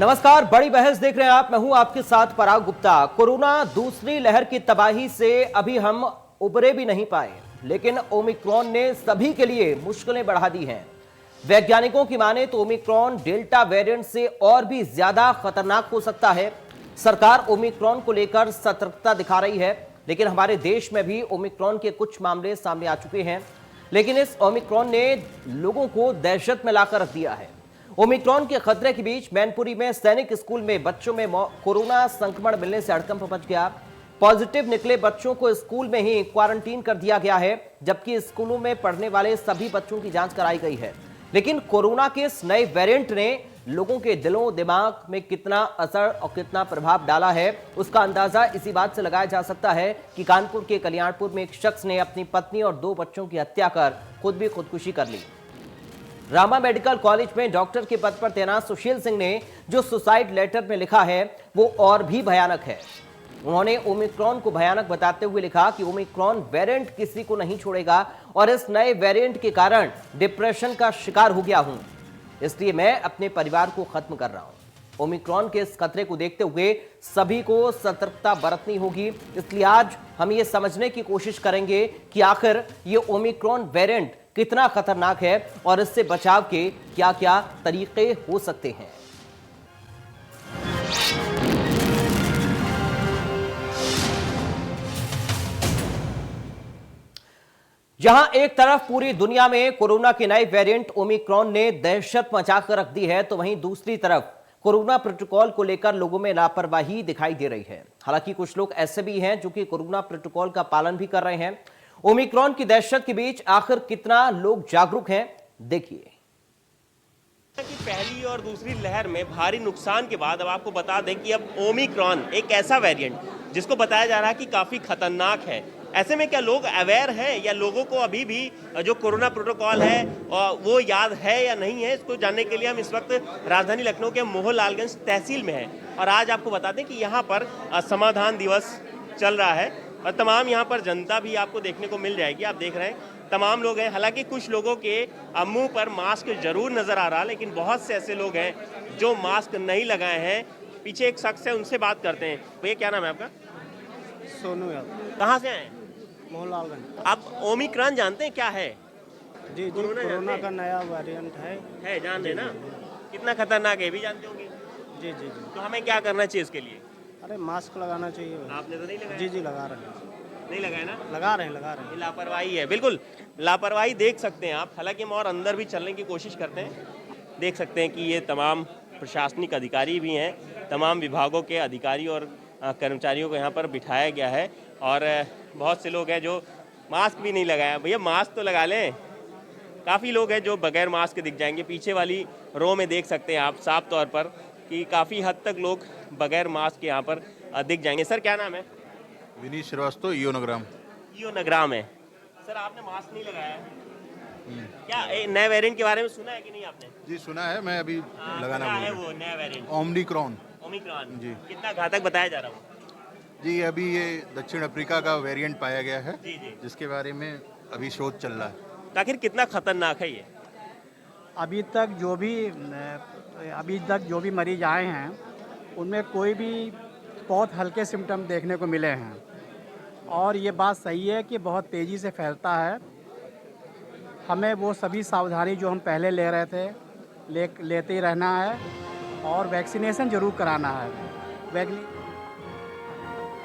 नमस्कार, बड़ी बहस देख रहे हैं आप। मैं हूं आपके साथ पराग गुप्ता। कोरोना दूसरी लहर की तबाही से अभी हम उबरे भी नहीं पाए, लेकिन ओमिक्रॉन ने सभी के लिए मुश्किलें बढ़ा दी हैं। वैज्ञानिकों की माने तो ओमिक्रॉन डेल्टा वेरिएंट से और भी ज्यादा खतरनाक हो सकता है। सरकार ओमिक्रॉन को लेकर सतर्कता दिखा रही है, लेकिन हमारे देश में भी ओमिक्रॉन के कुछ मामले सामने आ चुके हैं। लेकिन इस ओमिक्रॉन ने लोगों को दहशत में लाकर रख दिया है। ओमिक्रॉन के खतरे के बीच मैनपुरी में सैनिक स्कूल में बच्चों में कोरोना संक्रमण मिलने से हड़कंप मच गया। पॉजिटिव निकले बच्चों को स्कूल में ही क्वारंटीन कर दिया गया है, जबकि स्कूलों में पढ़ने वाले सभी बच्चों की जांच कराई गई है। लेकिन कोरोना के इस नए वेरिएंट ने लोगों के दिलों दिमाग में कितना असर और कितना प्रभाव डाला है, उसका अंदाजा इसी बात से लगाया जा सकता है कि कानपुर के कल्याणपुर में एक शख्स ने अपनी पत्नी और 2 बच्चों की हत्या कर खुद भी खुदकुशी कर ली। रामा मेडिकल कॉलेज में डॉक्टर के पद पर तैनात सुशील सिंह ने जो सुसाइड लेटर में लिखा है वो और भी भयानक है। उन्होंने ओमिक्रॉन को भयानक बताते हुए लिखा कि ओमिक्रॉन वेरिएंट किसी को नहीं छोड़ेगा और इस नए वेरिएंट के कारण डिप्रेशन का शिकार हो गया हूं, इसलिए मैं अपने परिवार को खत्म कर रहा हूं। ओमिक्रॉन के इस खतरे को देखते हुए सभी को सतर्कता बरतनी होगी, इसलिए आज हम ये समझने की कोशिश करेंगे कि आखिर ये ओमिक्रॉन वेरिएंट कितना खतरनाक है और इससे बचाव के क्या क्या तरीके हो सकते हैं। जहां एक तरफ पूरी दुनिया में कोरोना के नए वेरिएंट ओमिक्रॉन ने दहशत मचाकर रख दी है, तो वहीं दूसरी तरफ कोरोना प्रोटोकॉल को लेकर लोगों में लापरवाही दिखाई दे रही है। हालांकि कुछ लोग ऐसे भी हैं जो कि कोरोना प्रोटोकॉल का पालन भी कर रहे हैं। ओमिक्रॉन की दहशत के बीच आखिर कितना लोग जागरूक हैं, देखिए। कि पहली और दूसरी लहर में भारी नुकसान के बाद अब आपको बता दें कि अब ओमिक्रॉन एक ऐसा वेरिएंट जिसको बताया जा रहा है कि काफ़ी खतरनाक है। ऐसे में क्या लोग अवेयर हैं या लोगों को अभी भी जो कोरोना प्रोटोकॉल है वो याद है या नहीं है, इसको जानने के लिए हम इस वक्त राजधानी लखनऊ के मोहनलालगंज तहसील में हैं। और आज आपको बता दें कि यहाँ पर समाधान दिवस चल रहा है और तमाम यहाँ पर जनता भी आपको देखने को मिल जाएगी। आप देख रहे हैं तमाम लोग हैं। हालांकि कुछ लोगों के मुंह पर मास्क जरूर नजर आ रहा, लेकिन बहुत से ऐसे लोग हैं जो मास्क नहीं लगाए हैं। पीछे एक शख्स है, उनसे बात करते हैं। भैया क्या नाम है आपका? सोनू यादव। कहाँ से आए? मोहनलालगंज। आप ओमिक्रॉन जानते हैं क्या है? जी कोरोना का नया वेरिएंट है। जान रहे ना? कितना खतरनाक है भी जानते होंगे। जी। तो हमें क्या करना चाहिए इसके लिए? अरे मास्क लगाना चाहिए। आपने तो नहीं लगाया? जी लगा रहे हैं। नहीं लगाया ना? लगा रहे हैं। ये लापरवाही है, बिल्कुल लापरवाही देख सकते हैं आप। हालांकि हम और अंदर भी चलने की कोशिश करते हैं। देख सकते हैं कि ये तमाम प्रशासनिक अधिकारी भी हैं, तमाम विभागों के अधिकारी और कर्मचारियों को यहाँ पर बिठाया गया है। और बहुत से लोग हैं जो मास्क भी नहीं लगाया। भैया मास्क तो लगा लें। काफ़ी लोग हैं जो बगैर मास्क दिख जाएंगे। पीछे वाली रो में देख सकते हैं आप साफ तौर पर कि काफ़ी हद तक लोग बगैर मास्क के यहाँ पर दिख जाएंगे। सर क्या नाम है? विनीत श्रीवास्तव, ईओनग्राम। ईओनग्राम है। सर आपने मास्क नहीं लगाया है, क्या नए वेरिएंट के बारे में सुना है कि नहीं आपने? जी सुना है, मैं अभी लगाना क्या है वो नया वेरिएंट? ओमिक्रॉन। ओमिक्रॉन जी। कितना घातक बताया जा रहा है? जी अभी ये दक्षिण अफ्रीका का वेरिएंट पाया गया है। जी। जिसके बारे में अभी शोध चल रहा है। आखिर कितना खतरनाक है ये? अभी तक जो भी मरीज आए हैं उनमें कोई भी बहुत हल्के सिम्टम देखने को मिले हैं। और ये बात सही है कि बहुत तेज़ी से फैलता है। हमें वो सभी सावधानी जो हम पहले ले रहे थे लेते ही रहना है और वैक्सीनेशन ज़रूर कराना है।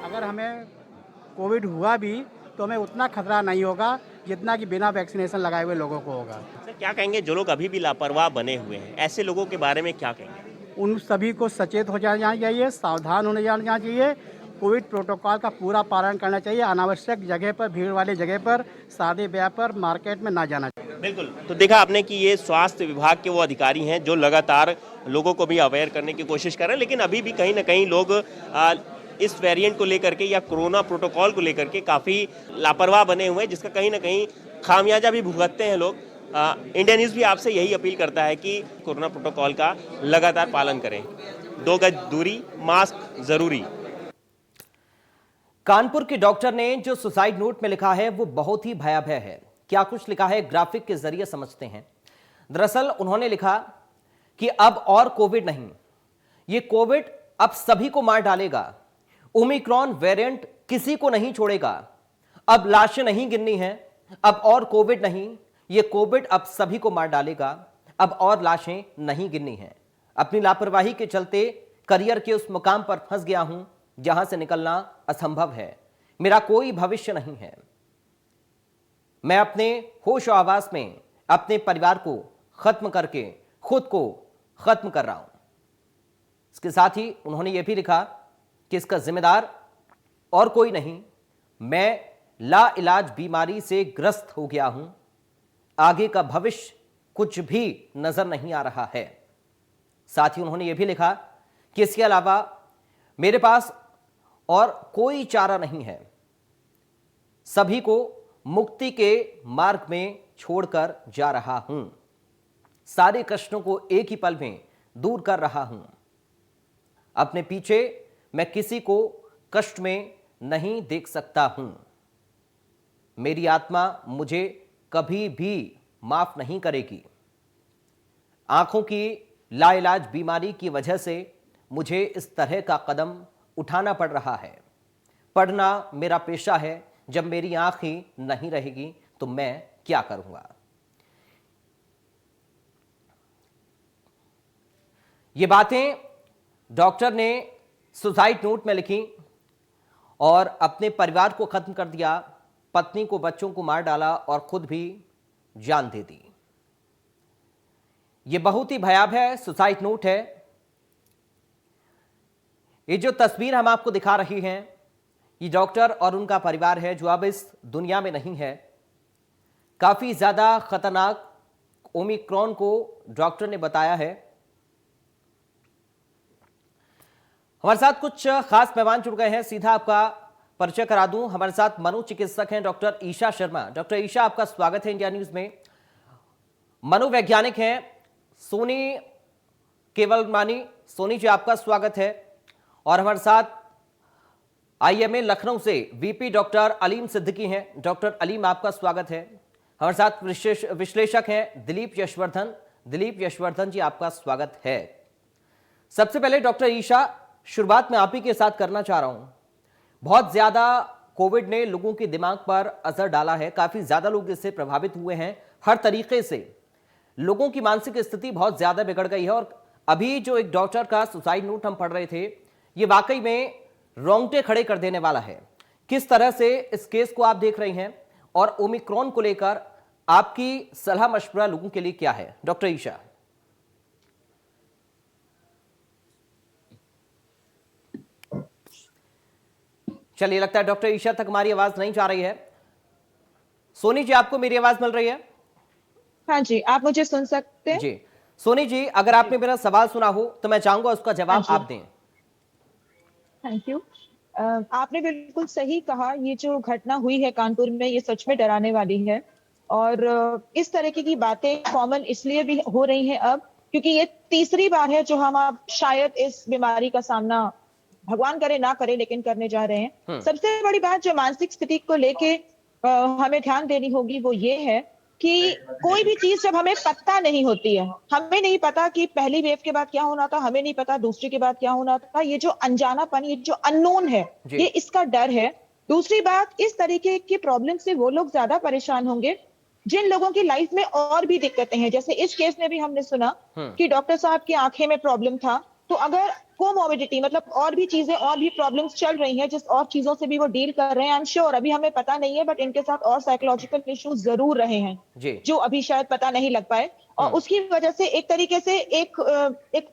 अगर हमें कोविड हुआ भी तो हमें उतना खतरा नहीं होगा जितना कि बिना वैक्सीनेशन लगाए हुए लोगों को होगा। सर क्या कहेंगे जो लोग अभी भी लापरवाह बने हुए हैं, ऐसे लोगों के बारे में क्या कहेंगे? उन सभी को सचेत हो जाना चाहिए, सावधान होने जाना चाहिए, कोविड प्रोटोकॉल का पूरा पालन करना चाहिए। अनावश्यक जगह पर, भीड़ वाली जगह पर, शादी ब्याह पर, मार्केट में ना जाना चाहिए। बिल्कुल। तो देखा आपने कि ये स्वास्थ्य विभाग के वो अधिकारी हैं जो लगातार लोगों को भी अवेयर करने की कोशिश कर रहे हैं। लेकिन अभी भी कहीं ना कहीं लोग इस वेरिएंट को लेकर के या कोरोना प्रोटोकॉल को लेकर के काफ़ी लापरवाह बने हुए हैं, जिसका कहीं ना कहीं खामियाजा भी भुगतते हैं लोग। इंडिया न्यूज़ भी आपसे यही अपील करता है कि कोरोना प्रोटोकॉल का लगातार पालन करें। 2 गज दूरी, मास्क जरूरी। कानपुर के डॉक्टर ने जो सुसाइड नोट में लिखा है वो बहुत ही भयावह है। क्या कुछ लिखा है, ग्राफिक के जरिए समझते हैं। दरअसल उन्होंने लिखा कि अब और कोविड नहीं, ये कोविड अब सभी को मार डालेगा। ओमिक्रॉन वेरिएंट किसी को नहीं छोड़ेगा। अब लाशें नहीं गिननी है, अब और कोविड नहीं, ये कोविड अब सभी को मार डालेगा। अब और लाशें नहीं गिननी है। अपनी लापरवाही के चलते करियर के उस मुकाम पर फंस गया हूं जहां से निकलना असंभव है। मेरा कोई भविष्य नहीं है। मैं अपने होश और आवास में अपने परिवार को खत्म करके खुद को खत्म कर रहा हूं। इसके साथ ही उन्होंने यह भी लिखा कि इसका जिम्मेदार और कोई नहीं, मैं लाइलाज बीमारी से ग्रस्त हो गया हूं। आगे का भविष्य कुछ भी नजर नहीं आ रहा है। साथ ही उन्होंने यह भी लिखा कि इसके अलावा मेरे पास और कोई चारा नहीं है। सभी को मुक्ति के मार्ग में छोड़कर जा रहा हूं। सारे कष्टों को एक ही पल में दूर कर रहा हूं। अपने पीछे मैं किसी को कष्ट में नहीं देख सकता हूं। मेरी आत्मा मुझे कभी भी माफ नहीं करेगी। आंखों की लाइलाज बीमारी की वजह से मुझे इस तरह का कदम उठाना पड़ रहा है। पढ़ना मेरा पेशा है। जब मेरी आंख ही नहीं रहेगी तो मैं क्या करूंगा। ये बातें डॉक्टर ने सुसाइड नोट में लिखी और अपने परिवार को खत्म कर दिया, पत्नी को, बच्चों को मार डाला और खुद भी जान दे दी। यह बहुत ही भयावह सुसाइड नोट है। ये जो तस्वीर हम आपको दिखा रही हैं, ये डॉक्टर और उनका परिवार है जो अब इस दुनिया में नहीं है। काफी ज्यादा खतरनाक ओमिक्रॉन को डॉक्टर ने बताया है। हमारे साथ कुछ खास मेहमान जुड़ गए हैं, सीधा आपका परिचय करा दूं। हमारे साथ मनोचिकित्सक हैं डॉक्टर ईशा शर्मा। डॉक्टर ईशा, आपका स्वागत है इंडिया न्यूज में। मनोवैज्ञानिक हैं सोनी केवलमानी। सोनी जी, आपका स्वागत है। और हमारे साथ आईएमए लखनऊ से वीपी डॉक्टर अलीम सिद्दीकी हैं। डॉक्टर अलीम, आपका स्वागत है। हमारे साथ विश्लेषक हैं दिलीप यशवर्धन। दिलीप यशवर्धन जी, आपका स्वागत है। सबसे पहले डॉक्टर ईशा, शुरुआत में आप ही के साथ करना चाह रहा हूं। बहुत ज्यादा कोविड ने लोगों के दिमाग पर असर डाला है। काफी ज्यादा लोग इससे प्रभावित हुए हैं। हर तरीके से लोगों की मानसिक स्थिति बहुत ज्यादा बिगड़ गई है। और अभी जो एक डॉक्टर का सुसाइड नोट हम पढ़ रहे थे, ये वाकई में रोंगटे खड़े कर देने वाला है। किस तरह से इस केस को आप देख रहे हैं और ओमिक्रॉन को लेकर आपकी सलाह मशवरा लोगों के लिए क्या है, डॉक्टर ईशा? चलिए, लगता है डॉक्टर ईशा तक हमारी आवाज नहीं जा रही है। सोनी जी, आपको मेरी आवाज मिल रही है? हाँ जी, आप मुझे सुन सकते हैं? जी सोनी जी, अगर आपने मेरा सवाल सुना हो तो मैं चाहूंगा उसका जवाब आप दें। Thank you. आपने बिल्कुल सही कहा। ये जो घटना हुई है कानपुर में, ये सच में डराने वाली है। और इस तरह की बातें कॉमन इसलिए भी हो रही हैं अब क्योंकि ये तीसरी बार है जो हम अब शायद इस बीमारी का सामना, भगवान करे ना करे, लेकिन करने जा रहे हैं। सबसे बड़ी बात जो मानसिक स्थिति को लेके हमें ध्यान देनी होगी वो ये है कि कोई भी चीज जब हमें पता नहीं होती है, हमें नहीं पता कि पहली वेव के बाद क्या होना था, हमें नहीं पता दूसरी के बाद क्या होना था, ये जो अनजानापन, ये जो अननोन है, ये इसका डर है। दूसरी बात, इस तरीके की प्रॉब्लम से वो लोग ज्यादा परेशान होंगे जिन लोगों की लाइफ में और भी दिक्कतें हैं। जैसे इस केस में भी हमने सुना कि डॉक्टर साहब की आंखें में प्रॉब्लम था। तो अगर कोमोर्बिडिटी मतलब और भी चीजें, और भी प्रॉब्लम्स चल रही हैं जिस और चीजों से भी वो डील कर रहे हैं, आई एम श्योर, अभी हमें पता नहीं है, बट इनके साथ और साइकोलॉजिकल इश्यूज जरूर रहे हैं जो अभी शायद पता नहीं लग पाए। और उसकी वजह से एक तरीके से एक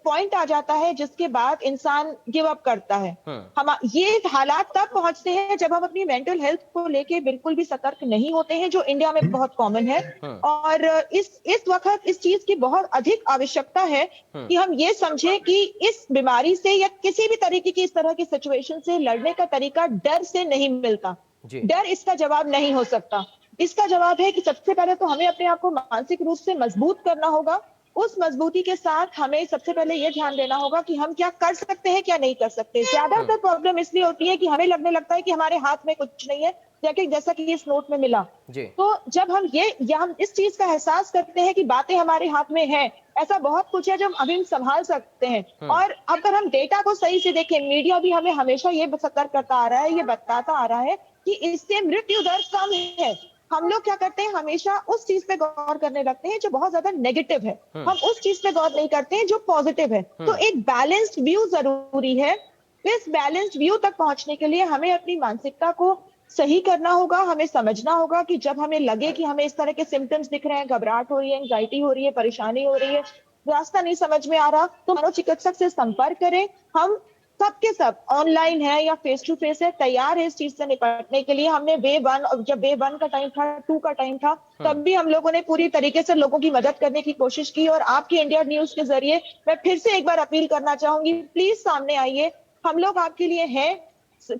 पॉइंट आ जाता है जिसके बाद इंसान गिव अप करता है। हम ये हालात तब पहुंचते हैं जब हम अपनी मेंटल हेल्थ को लेके बिल्कुल भी सतर्क नहीं होते हैं, जो इंडिया में बहुत कॉमन है। और इस वक्त इस चीज की बहुत अधिक आवश्यकता है कि हम ये समझे कि इस बीमारी से या किसी भी तरीके की इस तरह की सिचुएशन से लड़ने का तरीका डर से नहीं मिलता। डर इसका जवाब नहीं हो सकता। इसका जवाब है कि सबसे पहले तो हमें अपने आप को मानसिक रूप से मजबूत करना होगा। उस मजबूती के साथ हमें सबसे पहले यह ध्यान देना होगा कि हम क्या कर सकते हैं, क्या नहीं कर सकते। ज्यादातर प्रॉब्लम इसलिए होती है कि हमें लगने लगता है कि हमारे हाथ में कुछ नहीं है, चेकिंग जैसा कि इस नोट में मिला। जी। तो जब हम हम इस चीज का एहसास करते हैं कि बातें हमारे हाथ में हैं, ऐसा बहुत कुछ है जो हम अभी संभाल सकते हैं। और अगर हम डेटा को सही से देखें, मीडिया भी हमें हमेशा ये सतर्क करता आ रहा है, ये बताता आ रहा है कि इससे मृत्यु दर कम है। हम लोग क्या करते हैं, हमेशा उस चीज पे गौर करने लगते हैं जो बहुत ज्यादा नेगेटिव है, हम उस चीज पे गौर नहीं करते हैं जो पॉजिटिव है। तो एक बैलेंस्ड व्यू जरूरी है। इस बैलेंस्ड व्यू तक पहुंचने के लिए हमें अपनी मानसिकता को सही करना होगा। हमें समझना होगा कि जब हमें लगे कि हमें इस तरह के सिम्टम्स दिख रहे हैं, घबराहट हो रही है, एंजाइटी हो रही है, परेशानी हो रही है, रास्ता नहीं समझ में आ रहा, तो मनोचिकित्सक से संपर्क करें। हम सबके सब ऑनलाइन है या फेस टू फेस है, तैयार है इस चीज से निपटने के लिए। हमने जब वेव 1 का टाइम था, 2 का टाइम था, तब भी हम लोगों ने पूरी तरीके से लोगों की मदद करने की कोशिश की। और आपकी इंडिया न्यूज के जरिए मैं फिर से एक बार अपील करना चाहूंगी, प्लीज सामने आइए, हम लोग आपके लिए हैं।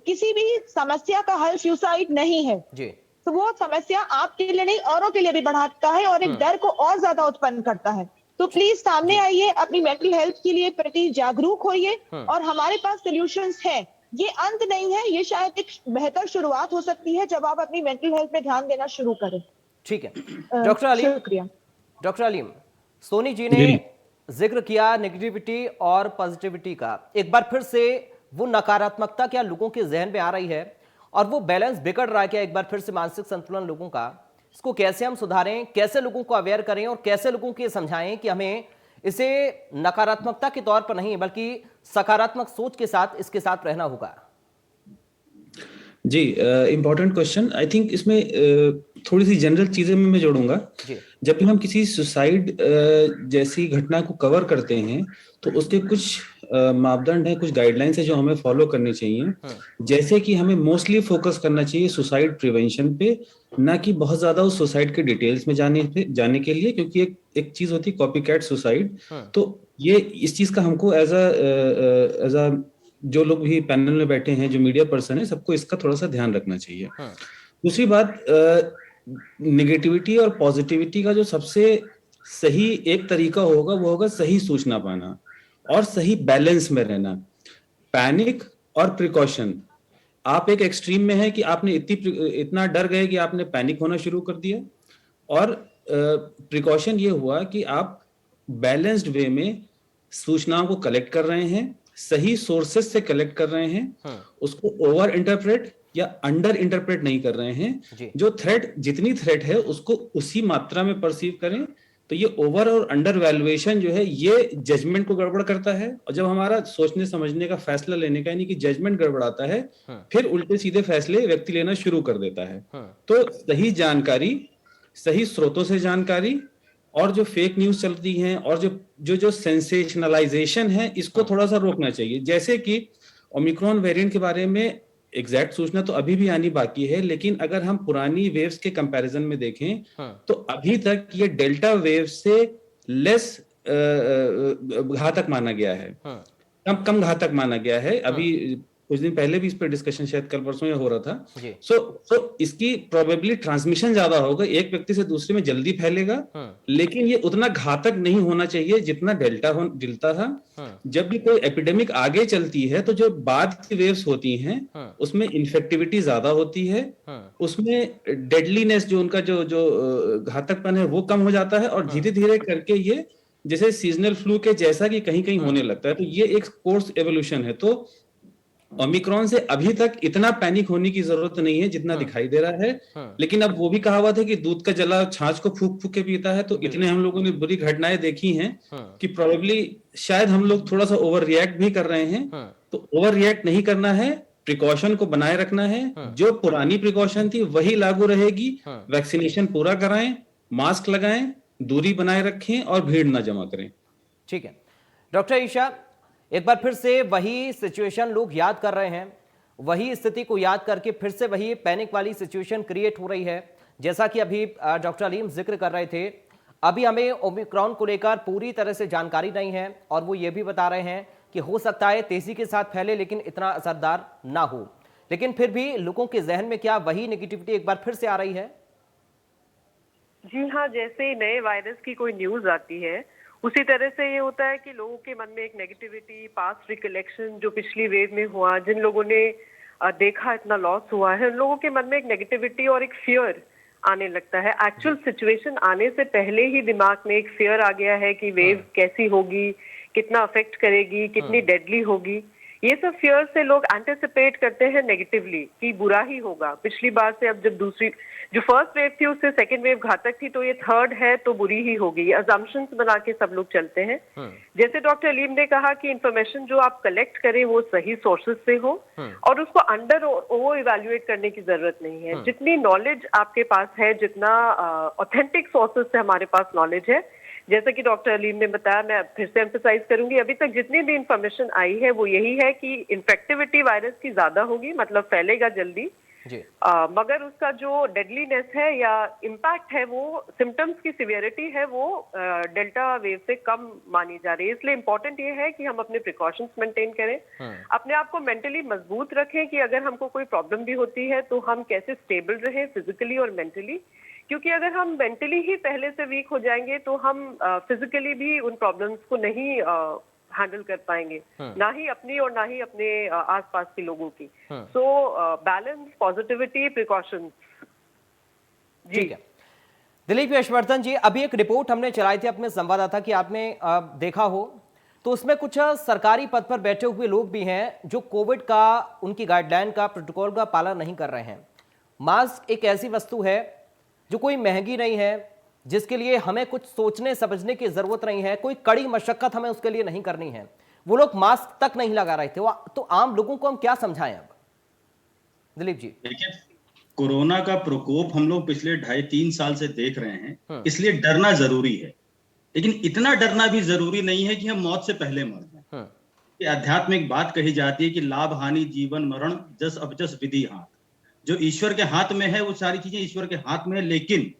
किसी भी समस्या का हल सुसाइड नहीं है जी। तो वो समस्या आपके लिए नहीं, औरों के लिए भी बढ़ाता है और एक डर को और ज्यादा उत्पन्न करता है। तो प्लीज सामने आइए, अपनी मेंटल हेल्थ के लिए प्रति जागरूक होइए और हमारे पास सॉल्यूशंस हैं। ये अंत नहीं है, ये शायद एक बेहतर शुरुआत हो सकती है जब आप अपनी मेंटल हेल्थ पे ध्यान देना शुरू करें। ठीक है डॉक्टर अलीम। शुक्रिया। डॉक्टर अलीम, सोनी जी ने जिक्र किया नेगेटिविटी और पॉजिटिविटी का। एक बार फिर से वो नकारात्मकता क्या लोगों के जहन में आ रही है और वो बैलेंस बिगड़ रहा है क्या एक बार फिर से मानसिक संतुलन लोगों का, इसको कैसे हम सुधारें, कैसे लोगों को अवेयर करें और कैसे लोगों को ये समझाएं कि हमें इसे नकारात्मकता के तौर पर नहीं बल्कि सकारात्मक सोच के साथ इसके साथ रहना होगा। जी, इम्पोर्टेंट क्वेश्चन। आई थिंक इसमें थोड़ी सी जनरल चीजें मैं जोड़ूंगा। जब भी हम किसी सुसाइड जैसी घटना को कवर करते हैं तो उसके कुछ मापदंड हैं, कुछ गाइडलाइंस है जो हमें फॉलो करनी चाहिए। जैसे कि हमें मोस्टली फोकस करना चाहिए सुसाइड प्रिवेंशन पे, ना कि बहुत ज्यादा उस सुसाइड के डिटेल्स में जाने के लिए, क्योंकि एक चीज होती है कॉपी कैट सुसाइड। तो ये इस चीज का हमको एज अ जो लोग भी पैनल में बैठे हैं, जो मीडिया पर्सन है, सबको इसका थोड़ा सा ध्यान रखना चाहिए। दूसरी बात, नेगेटिविटी और पॉजिटिविटी का जो सबसे सही एक तरीका होगा वो होगा सही सूचना पाना और सही बैलेंस में रहना। पैनिक और प्रिकॉशन, आप एक एक्सट्रीम में है कि आपने इतना डर गए कि आपने पैनिक होना शुरू कर दिया, और प्रिकॉशन ये हुआ कि आप बैलेंस्ड वे में सूचनाओं को कलेक्ट कर रहे हैं, सही सोर्सेस से कलेक्ट कर रहे हैं, उसको ओवर इंटरप्रेट या अंडर इंटरप्रेट नहीं कर रहे हैं। जो थ्रेट, जितनी थ्रेट है उसको उसी मात्रा में परसीव करें। तो ये ओवर और अंडर वैल्यूएशन जो है ये जजमेंट को गड़बड़ करता है, और जब हमारा सोचने समझने का, फैसला लेने का यानी कि जजमेंट गड़बड़ाता है, फिर उल्टे सीधे फैसले व्यक्ति लेना शुरू कर देता है। तो सही जानकारी, सही स्रोतों से जानकारी, और जो फेक न्यूज चल रही हैं और जो सेंसेशनलाइजेशन है, इसको थोड़ा सा रोकना चाहिए। जैसे कि ओमिक्रॉन वेरिएंट के बारे में एग्जैक्ट सूचना तो अभी भी आनी बाकी है, लेकिन अगर हम पुरानी वेव्स के कंपैरिजन में देखें तो अभी तक ये डेल्टा वेव से लेस घातक माना गया है, कम घातक माना गया है। अभी कुछ दिन पहले भी इस पर डिस्कशन शायद कल परसों या हो रहा था। सो इसकी प्रोबेबली ट्रांसमिशन ज्यादा होगा, एक व्यक्ति से दूसरे में जल्दी फैलेगा, लेकिन ये उतना घातक नहीं होना चाहिए जितना डेल्टा था। जब भी कोई एपिडेमिक आगे चलती है तो जो बाद की वेव्स होती हैं उसमें इन्फेक्टिविटी ज्यादा होती है, उसमें डेडलीनेस, जो उनका जो घातकपन है वो कम हो जाता है, और धीरे धीरे करके ये जैसे सीजनल फ्लू के जैसा कि कहीं कहीं होने लगता है। तो ये एक कोर्स एवोल्यूशन है। तो ओमिक्रॉन से अभी तक इतना पैनिक होने की जरूरत नहीं है जितना दिखाई दे रहा है। लेकिन अब वो भी कहावत है कि दूध का जला छाछ को फूक फूक के पीता है। तो इतने हम लोगों ने बुरी घटनाएं देखी हैं कि प्रोबेबली शायद हम लोग थोड़ा सा ओवर रिएक्ट भी कर रहे हैं। तो ओवर रिएक्ट नहीं करना है, प्रिकॉशन को बनाए रखना है। जो पुरानी प्रिकॉशन थी वही लागू रहेगी। वैक्सीनेशन पूरा कराएं, मास्क लगाएं, दूरी बनाए रखें और भीड़ ना जमा करें। ठीक है डॉक्टर ईशा, एक बार फिर से वही सिचुएशन लोग याद कर रहे हैं, वही स्थिति को याद करके फिर से वही पैनिक वाली सिचुएशन क्रिएट हो रही है। जैसा कि अभी डॉक्टर अलीम जिक्र कर रहे थे, अभी हमें ओमिक्रॉन को लेकर पूरी तरह से जानकारी नहीं है, और वो ये भी बता रहे हैं कि हो सकता है तेजी के साथ फैले लेकिन इतना असरदार ना हो। लेकिन फिर भी लोगों के जहन में क्या वही नेगेटिविटी एक बार फिर से आ रही है? जी हाँ, जैसे नए वायरस की कोई न्यूज आती है उसी तरह से ये होता है कि लोगों के मन में एक नेगेटिविटी, पास्ट रिकलेक्शन जो पिछली वेव में हुआ, जिन लोगों ने देखा इतना लॉस हुआ है, उन लोगों के मन में एक नेगेटिविटी और एक फियर आने लगता है। एक्चुअल सिचुएशन आने से पहले ही दिमाग में एक फियर आ गया है कि वेव कैसी होगी, कितना अफेक्ट करेगी, कितनी डेडली होगी। ये सब फियर से लोग एंटिसिपेट करते हैं नेगेटिवली कि बुरा ही होगा। पिछली बार से अब जब दूसरी जो फर्स्ट वेव थी उससे सेकेंड वेव घातक थी, तो ये थर्ड है तो बुरी ही होगी। ये अजम्पशंस बना के सब लोग चलते हैं। जैसे डॉक्टर अलीम ने कहा कि इंफॉर्मेशन जो आप कलेक्ट करें वो सही सोर्सेज से हो और उसको अंडर ओवर इवैल्यूएट करने की जरूरत नहीं है। जितनी नॉलेज आपके पास है, जितना ऑथेंटिक सोर्सेज से हमारे पास नॉलेज है, जैसा कि डॉक्टर अलीम ने बताया, मैं फिर से एम्फेसाइज करूंगी, अभी तक जितनी भी इंफॉर्मेशन आई है वो यही है कि इन्फेक्टिविटी वायरस की ज्यादा होगी, मतलब फैलेगा जल्दी, मगर उसका जो डेडलीनेस है या इम्पैक्ट है, वो सिम्टम्स की सिवियरिटी है, वो डेल्टा वेव से कम मानी जा रही है। इसलिए इम्पोर्टेंट ये है कि हम अपने प्रिकॉशंस मेंटेन करें, अपने आप को मेंटली मजबूत रखें कि अगर हमको कोई प्रॉब्लम भी होती है तो हम कैसे स्टेबल रहें फिजिकली और मेंटली, क्योंकि अगर हम मेंटली ही पहले से वीक हो जाएंगे तो हम फिजिकली भी उन प्रॉब्लम्स को नहीं हैंडल कर पाएंगे, ना ही अपनी और ना ही अपने आसपास के लोगों की। So balance, positivity, precautions. ठीक है दिलीप यशवर्धन जी, अभी एक रिपोर्ट हमने चलाई थी अपने संवाददाता की, आपने देखा हो तो उसमें कुछ सरकारी पद पर बैठे हुए लोग भी हैं जो कोविड का, उनकी गाइडलाइन का, प्रोटोकॉल का पालन नहीं कर रहे हैं। मास्क एक ऐसी वस्तु है जो कोई महंगी नहीं है, जिसके लिए हमें कुछ सोचने समझने की जरूरत नहीं है, कोई कड़ी मशक्कत हमें उसके लिए नहीं करनी है। वो लोग मास्क तक नहीं लगा रहे थे, तो आम लोगों को हम क्या समझाएं अब? दिलीप जी, देखिए, कोरोना का प्रकोप हम लोग पिछले 2.5-3 साल से देख रहे हैं, इसलिए डरना जरूरी है, लेकिन इतना डरना भी जरूरी नहीं है कि हम मौत से पहले मर जाएं। ये आध्यात्मिक बात कही जाती है कि लाभ हानि जीवन मरण जस अबजस विधि हाथ। जो ईश्वर के हाथ में है वो सारी चीजें ईश्वर के हाथ में है, लेकिन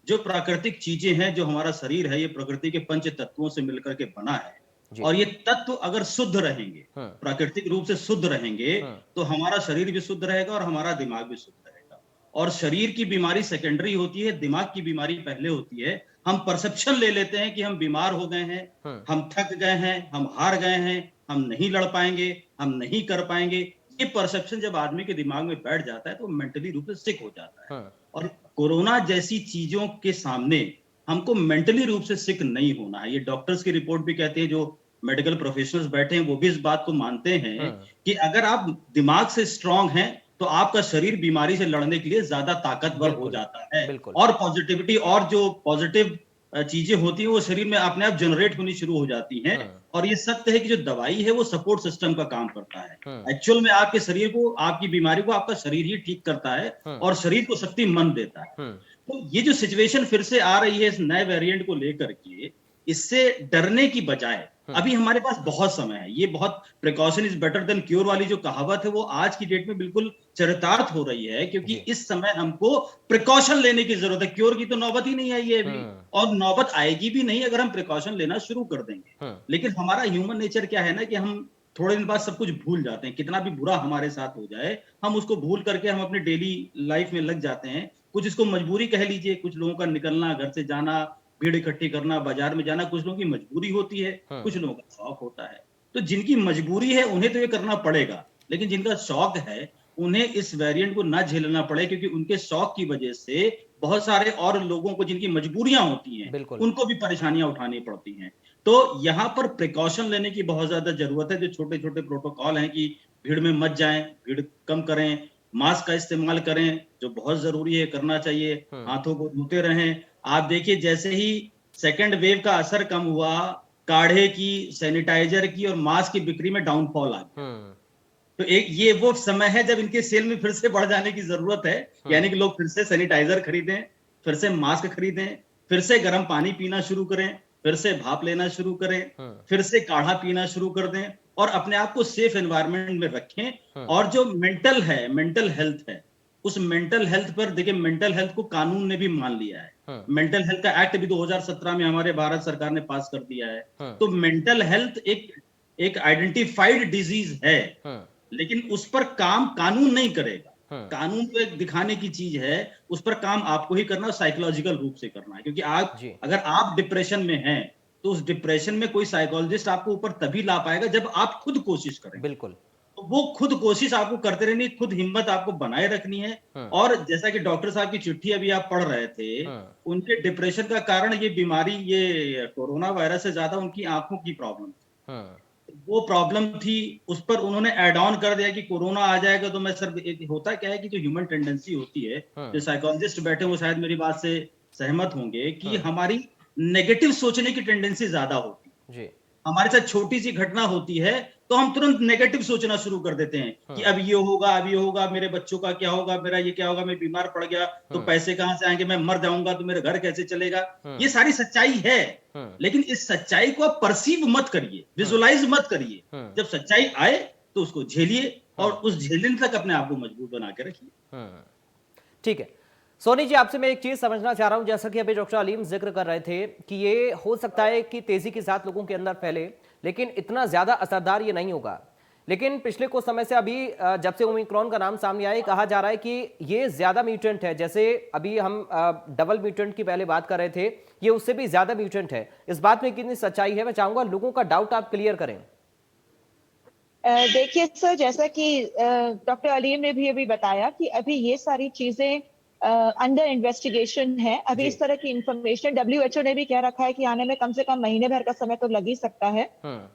जो प्राकृतिक चीजें हैं, जो हमारा शरीर है, ये प्रकृति के पंच तत्वों से मिलकर के बना है, और ये तत्व अगर शुद्ध रहेंगे, प्राकृतिक रूप से शुद्ध रहेंगे, तो हमारा शरीर भी शुद्ध रहेगा और हमारा दिमाग भी शुद्ध रहेगा। और शरीर की बीमारी सेकेंडरी होती है, दिमाग की बीमारी पहले होती है। हम परसेप्शन ले लेते हैं कि हम बीमार हो गए हैं, हम थक गए हैं, हम हार गए हैं, हम नहीं लड़ पाएंगे, हम नहीं कर पाएंगे। ये परसेप्शन जब आदमी के दिमाग में बैठ जाता है तो मेंटली रूप से सिक हो जाता है। और कोरोना जैसी चीजों के सामने हमको मेंटली रूप से सिक नहीं होना है। ये डॉक्टर्स की रिपोर्ट भी कहते हैं, जो मेडिकल प्रोफेशनल्स बैठे हैं वो भी इस बात को मानते हैं कि अगर आप दिमाग से स्ट्रांग हैं तो आपका शरीर बीमारी से लड़ने के लिए ज्यादा ताकतवर हो जाता है, और पॉजिटिविटी और जो पॉजिटिव चीजें होती है वो शरीर में अपने आप जनरेट होनी शुरू हो जाती हैं। और ये सत्य है कि जो दवाई है वो सपोर्ट सिस्टम का काम करता है। एक्चुअल में आपके शरीर को, आपकी बीमारी को आपका शरीर ही ठीक करता है और शरीर को शक्तिमंद देता है। तो ये जो सिचुएशन फिर से आ रही है इस नए वेरिएंट को लेकर के, इससे डरने की बजाय अभी हमारे पास बहुत समय है। ये बहुत precaution is better than cure वाली जो कहावत है वो आज की डेट में बिल्कुल चरितार्थ हो रही है, क्योंकि इस समय हमको प्रिकॉशन लेने की जरूरत है। क्योर की तो नौबत ही नहीं आई है अभी, और नौबत आएगी भी नहीं अगर हम प्रिकॉशन लेना शुरू कर देंगे। लेकिन हमारा ह्यूमन नेचर क्या है ना, कि हम थोड़े दिन बाद सब कुछ भूल जाते हैं। कितना भी बुरा हमारे साथ हो जाए, हम उसको भूल करके हम अपने डेली लाइफ में लग जाते हैं। कुछ इसको मजबूरी कह लीजिए, कुछ लोगों का निकलना, घर से जाना, भीड़ इकट्ठी करना, बाजार में जाना, कुछ लोगों की मजबूरी होती है, कुछ लोगों का शौक होता है। तो जिनकी मजबूरी है उन्हें तो ये करना पड़ेगा, लेकिन जिनका शौक है उन्हें इस वेरिएंट को ना झेलना पड़े, क्योंकि उनके शौक की वजह से बहुत सारे और लोगों को जिनकी मजबूरियां होती हैं उनको भी परेशानियां उठानी पड़ती हैं। तो यहाँ पर प्रिकॉशन लेने की बहुत ज्यादा जरूरत है। जो छोटे छोटे प्रोटोकॉल हैं कि भीड़ में मत जाएं, भीड़ कम करें, मास्क का इस्तेमाल करें जो बहुत जरूरी है, करना चाहिए, हाथों को धोते रहें। आप देखिए, जैसे ही सेकेंड वेव का असर कम हुआ, काढ़े की, सैनिटाइजर की और मास्क की बिक्री में डाउनफॉल आ गया। तो एक ये वो समय है जब इनके सेल में फिर से बढ़ जाने की जरूरत है, यानी कि लोग फिर से सैनिटाइजर खरीदें, फिर से मास्क खरीदें, फिर से गर्म पानी पीना शुरू करें, फिर से भाप लेना शुरू करें, फिर से काढ़ा पीना शुरू कर दें, और अपने आप को सेफ एनवायरनमेंट में रखें। और जो मेंटल हेल्थ है, उस मेंटल हेल्थ पर देखिए, मेंटल हेल्थ को कानून ने भी मान लिया है। मेंटल हेल्थ का एक्ट भी 2017 में हमारे भारत सरकार ने पास कर दिया है। तो मेंटल हेल्थ एक आइडेंटिफाइड डिजीज है, लेकिन उस पर काम कानून नहीं करेगा। कानून तो एक दिखाने की चीज है, उस पर काम आपको ही करना, साइकोलॉजिकल रूप से करना है। क्योंकि अगर आप डिप्रेशन में हैं तो उस डिप्रेशन में कोई साइकोलॉजिस्ट आपको ऊपर तभी ला पाएगा जब आप खुद कोशिश करें। बिल्कुल। तो वो खुद कोशिश आपको करते रहनी है, खुद हिम्मत आपको बनाए रखनी है। और जैसा कि डॉक्टर साहब की चिट्ठी अभी आप पढ़ रहे थे, उनके डिप्रेशन का कारण ये बीमारी, ये कोरोना वायरस से ज्यादा उनकी आंखों की प्रॉब्लम, वो प्रॉब्लम थी, उस पर उन्होंने एड ऑन कर दिया कि कोरोना आ जाएगा तो मैं सर, होता क्या है कि जो ह्यूमन टेंडेंसी होती है, जो साइकोलॉजिस्ट बैठे वो शायद मेरी बात से सहमत होंगे कि हमारी नेगेटिव सोचने की टेंडेंसी ज्यादा होती है। हमारे साथ छोटी सी घटना होती है तो हम तुरंत नेगेटिव सोचना शुरू कर देते हैं कि अब ये होगा, अब ये होगा, मेरे बच्चों का क्या होगा, मेरा ये क्या होगा, मैं बीमार पड़ गया तो पैसे कहां से आएंगे, मैं मर जाऊंगा तो मेरा घर कैसे चलेगा। ये सारी सच्चाई है, लेकिन इस सच्चाई को आप परसीव मत करिए, विजुअलाइज मत करिए। जब सच्चाई आए तो उसको झेलिए और उस झेलने तक अपने आप को मजबूत बना के रखिए। ठीक है सोनी जी, आपसे मैं एक चीज समझना चाह रहा हूं, जैसा कि अभी डॉक्टर अलीम जिक्र कर रहे थे कि ये हो सकता है कि तेजी के साथ लोगों के अंदर फैले, लेकिन इतना ज्यादा असरदार ये नहीं होगा। लेकिन पिछले कुछ समय से अभी जब से ओमिक्रॉन का नाम सामने आया, कहा जा रहा है कि ये ज्यादा म्यूटेंट है। जैसे अभी हम डबल म्यूटेंट की पहले बात कर रहे थे, ये उससे भी ज्यादा म्यूटेंट है। इस बात में कितनी सच्चाई है, मैं चाहूंगा लोगों का डाउट आप क्लियर करें। देखिए सर, जैसा कि डॉक्टर अलीम ने भी अभी बताया कि अभी ये सारी चीजें अंडर इन्वेस्टिगेशन है। अभी इस तरह की इंफॉर्मेशन WHO ने भी कह रखा है कि आने में कम से कम महीने भर का समय तो लग ही सकता है।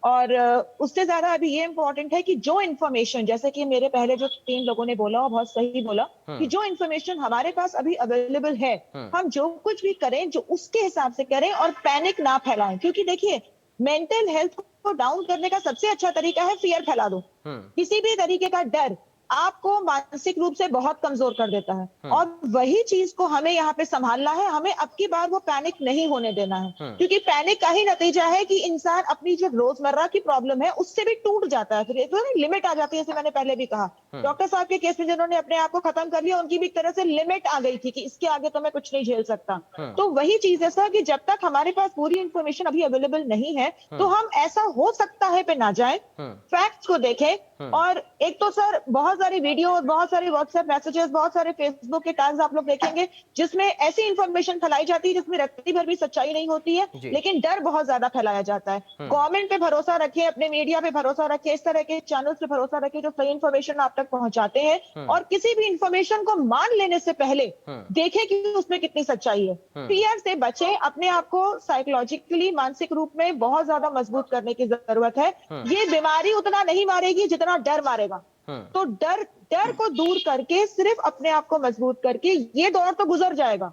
और उससे ज्यादा अभी ये इम्पोर्टेंट है कि जो इन्फॉर्मेशन, जैसे कि मेरे पहले जो 3 लोगों ने बोला और बहुत सही बोला कि जो इन्फॉर्मेशन हमारे पास अभी अवेलेबल है, हम जो कुछ भी करें जो उसके हिसाब से करें और पैनिक ना फैलाएं। क्योंकि देखिए, मेंटल हेल्थ को डाउन करने का सबसे अच्छा तरीका है फियर फैला दो। किसी भी तरीके का डर आपको मानसिक रूप से बहुत कमजोर कर देता है, और वही चीज को हमें यहाँ पे संभालना है। हमें अब की बार वो पैनिक नहीं होने देना है, क्योंकि पैनिक का ही नतीजा है कि इंसान अपनी जो रोजमर्रा की प्रॉब्लम है उससे भी टूट जाता है, फिर एक लिमिट आ जाती है। जैसे मैंने पहले भी कहा, डॉक्टर साहब के केस में जिन्होंने अपने आप को खत्म कर लिया, उनकी भी एक तरह से लिमिट आ गई थी कि इसके आगे तो मैं कुछ नहीं झेल सकता। तो वही चीज है सर कि जब तक हमारे पास पूरी इंफॉर्मेशन अभी अवेलेबल नहीं है, तो हम ऐसा हो सकता है पे ना जाए, फैक्ट्स को देखें। और एक तो सर बहुत सारी वीडियो, बहुत सारे व्हाट्सएप मैसेजेस, बहुत सारे फेसबुक के टैग्स आप लोग देखेंगे जिसमें ऐसी इंफॉर्मेशन फैलाई जाती है जिसमें रत्ती भर भी सच्चाई नहीं होती है, लेकिन डर बहुत ज्यादा फैलाया जाता है। गवर्नमेंट पे भरोसा रखें, अपने मीडिया पे भरोसा रखें, इस तरह के चैनल्स पे भरोसा रखें जो सही इंफॉर्मेशन आप तक पहुंचाते हैं, और किसी भी इंफॉर्मेशन को मान लेने से पहले देखें कि उसमें कितनी सच्चाई है। फियर से बचे, अपने आप को साइकोलॉजिकली, मानसिक रूप में बहुत ज्यादा मजबूत करने की जरूरत है। ये बीमारी उतना नहीं मारेगी जितना डर मारेगा। तो डर को दूर करके सिर्फ अपने आप को मजबूत करके ये दौर तो गुजर जाएगा,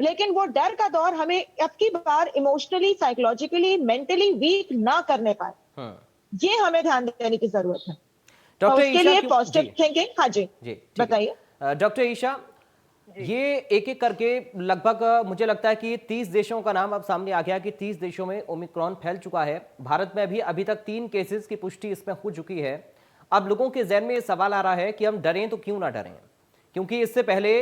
लेकिन वो डर का दौर हमें अब की बार इमोशनली, साइकोलॉजिकली, मेंटली वीक ना करने पाए, ये हमें ध्यान देने की जरूरत है। डॉक्टर उसके लिए पॉजिटिव थिंकिंग। हाँ जी, बताइए डॉक्टर ईशा। ये एक एक करके लगभग मुझे लगता है कि 30 देशों का नाम अब सामने आ गया कि 30 देशों में ओमिक्रॉन फैल चुका है। भारत में भी अभी तक 3 केसेस की पुष्टि इसमें हो चुकी है। अब लोगों के ज़हन में ये सवाल आ रहा है कि हम डरें तो क्यों ना डरें, क्योंकि इससे पहले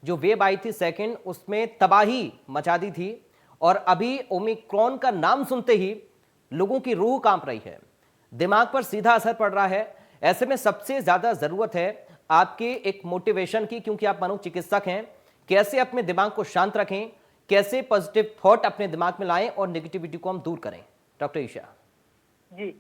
जो वेव आई थी सेकंड, उसमें तबाही मचा दी थी, और अभी ओमिक्रॉन का नाम सुनते ही लोगों की रूह कांप रही है, दिमाग पर सीधा असर पड़ रहा है। ऐसे में सबसे ज्यादा जरूरत है आपके एक मोटिवेशन की, क्योंकि आप मनोचिकित्सक हैं। कैसे अपने दिमाग को शांत रखें, कैसे पॉजिटिव थॉट अपने दिमाग में लाएं और नेगेटिविटी को हम दूर करें, डॉक्टर ईशा जी।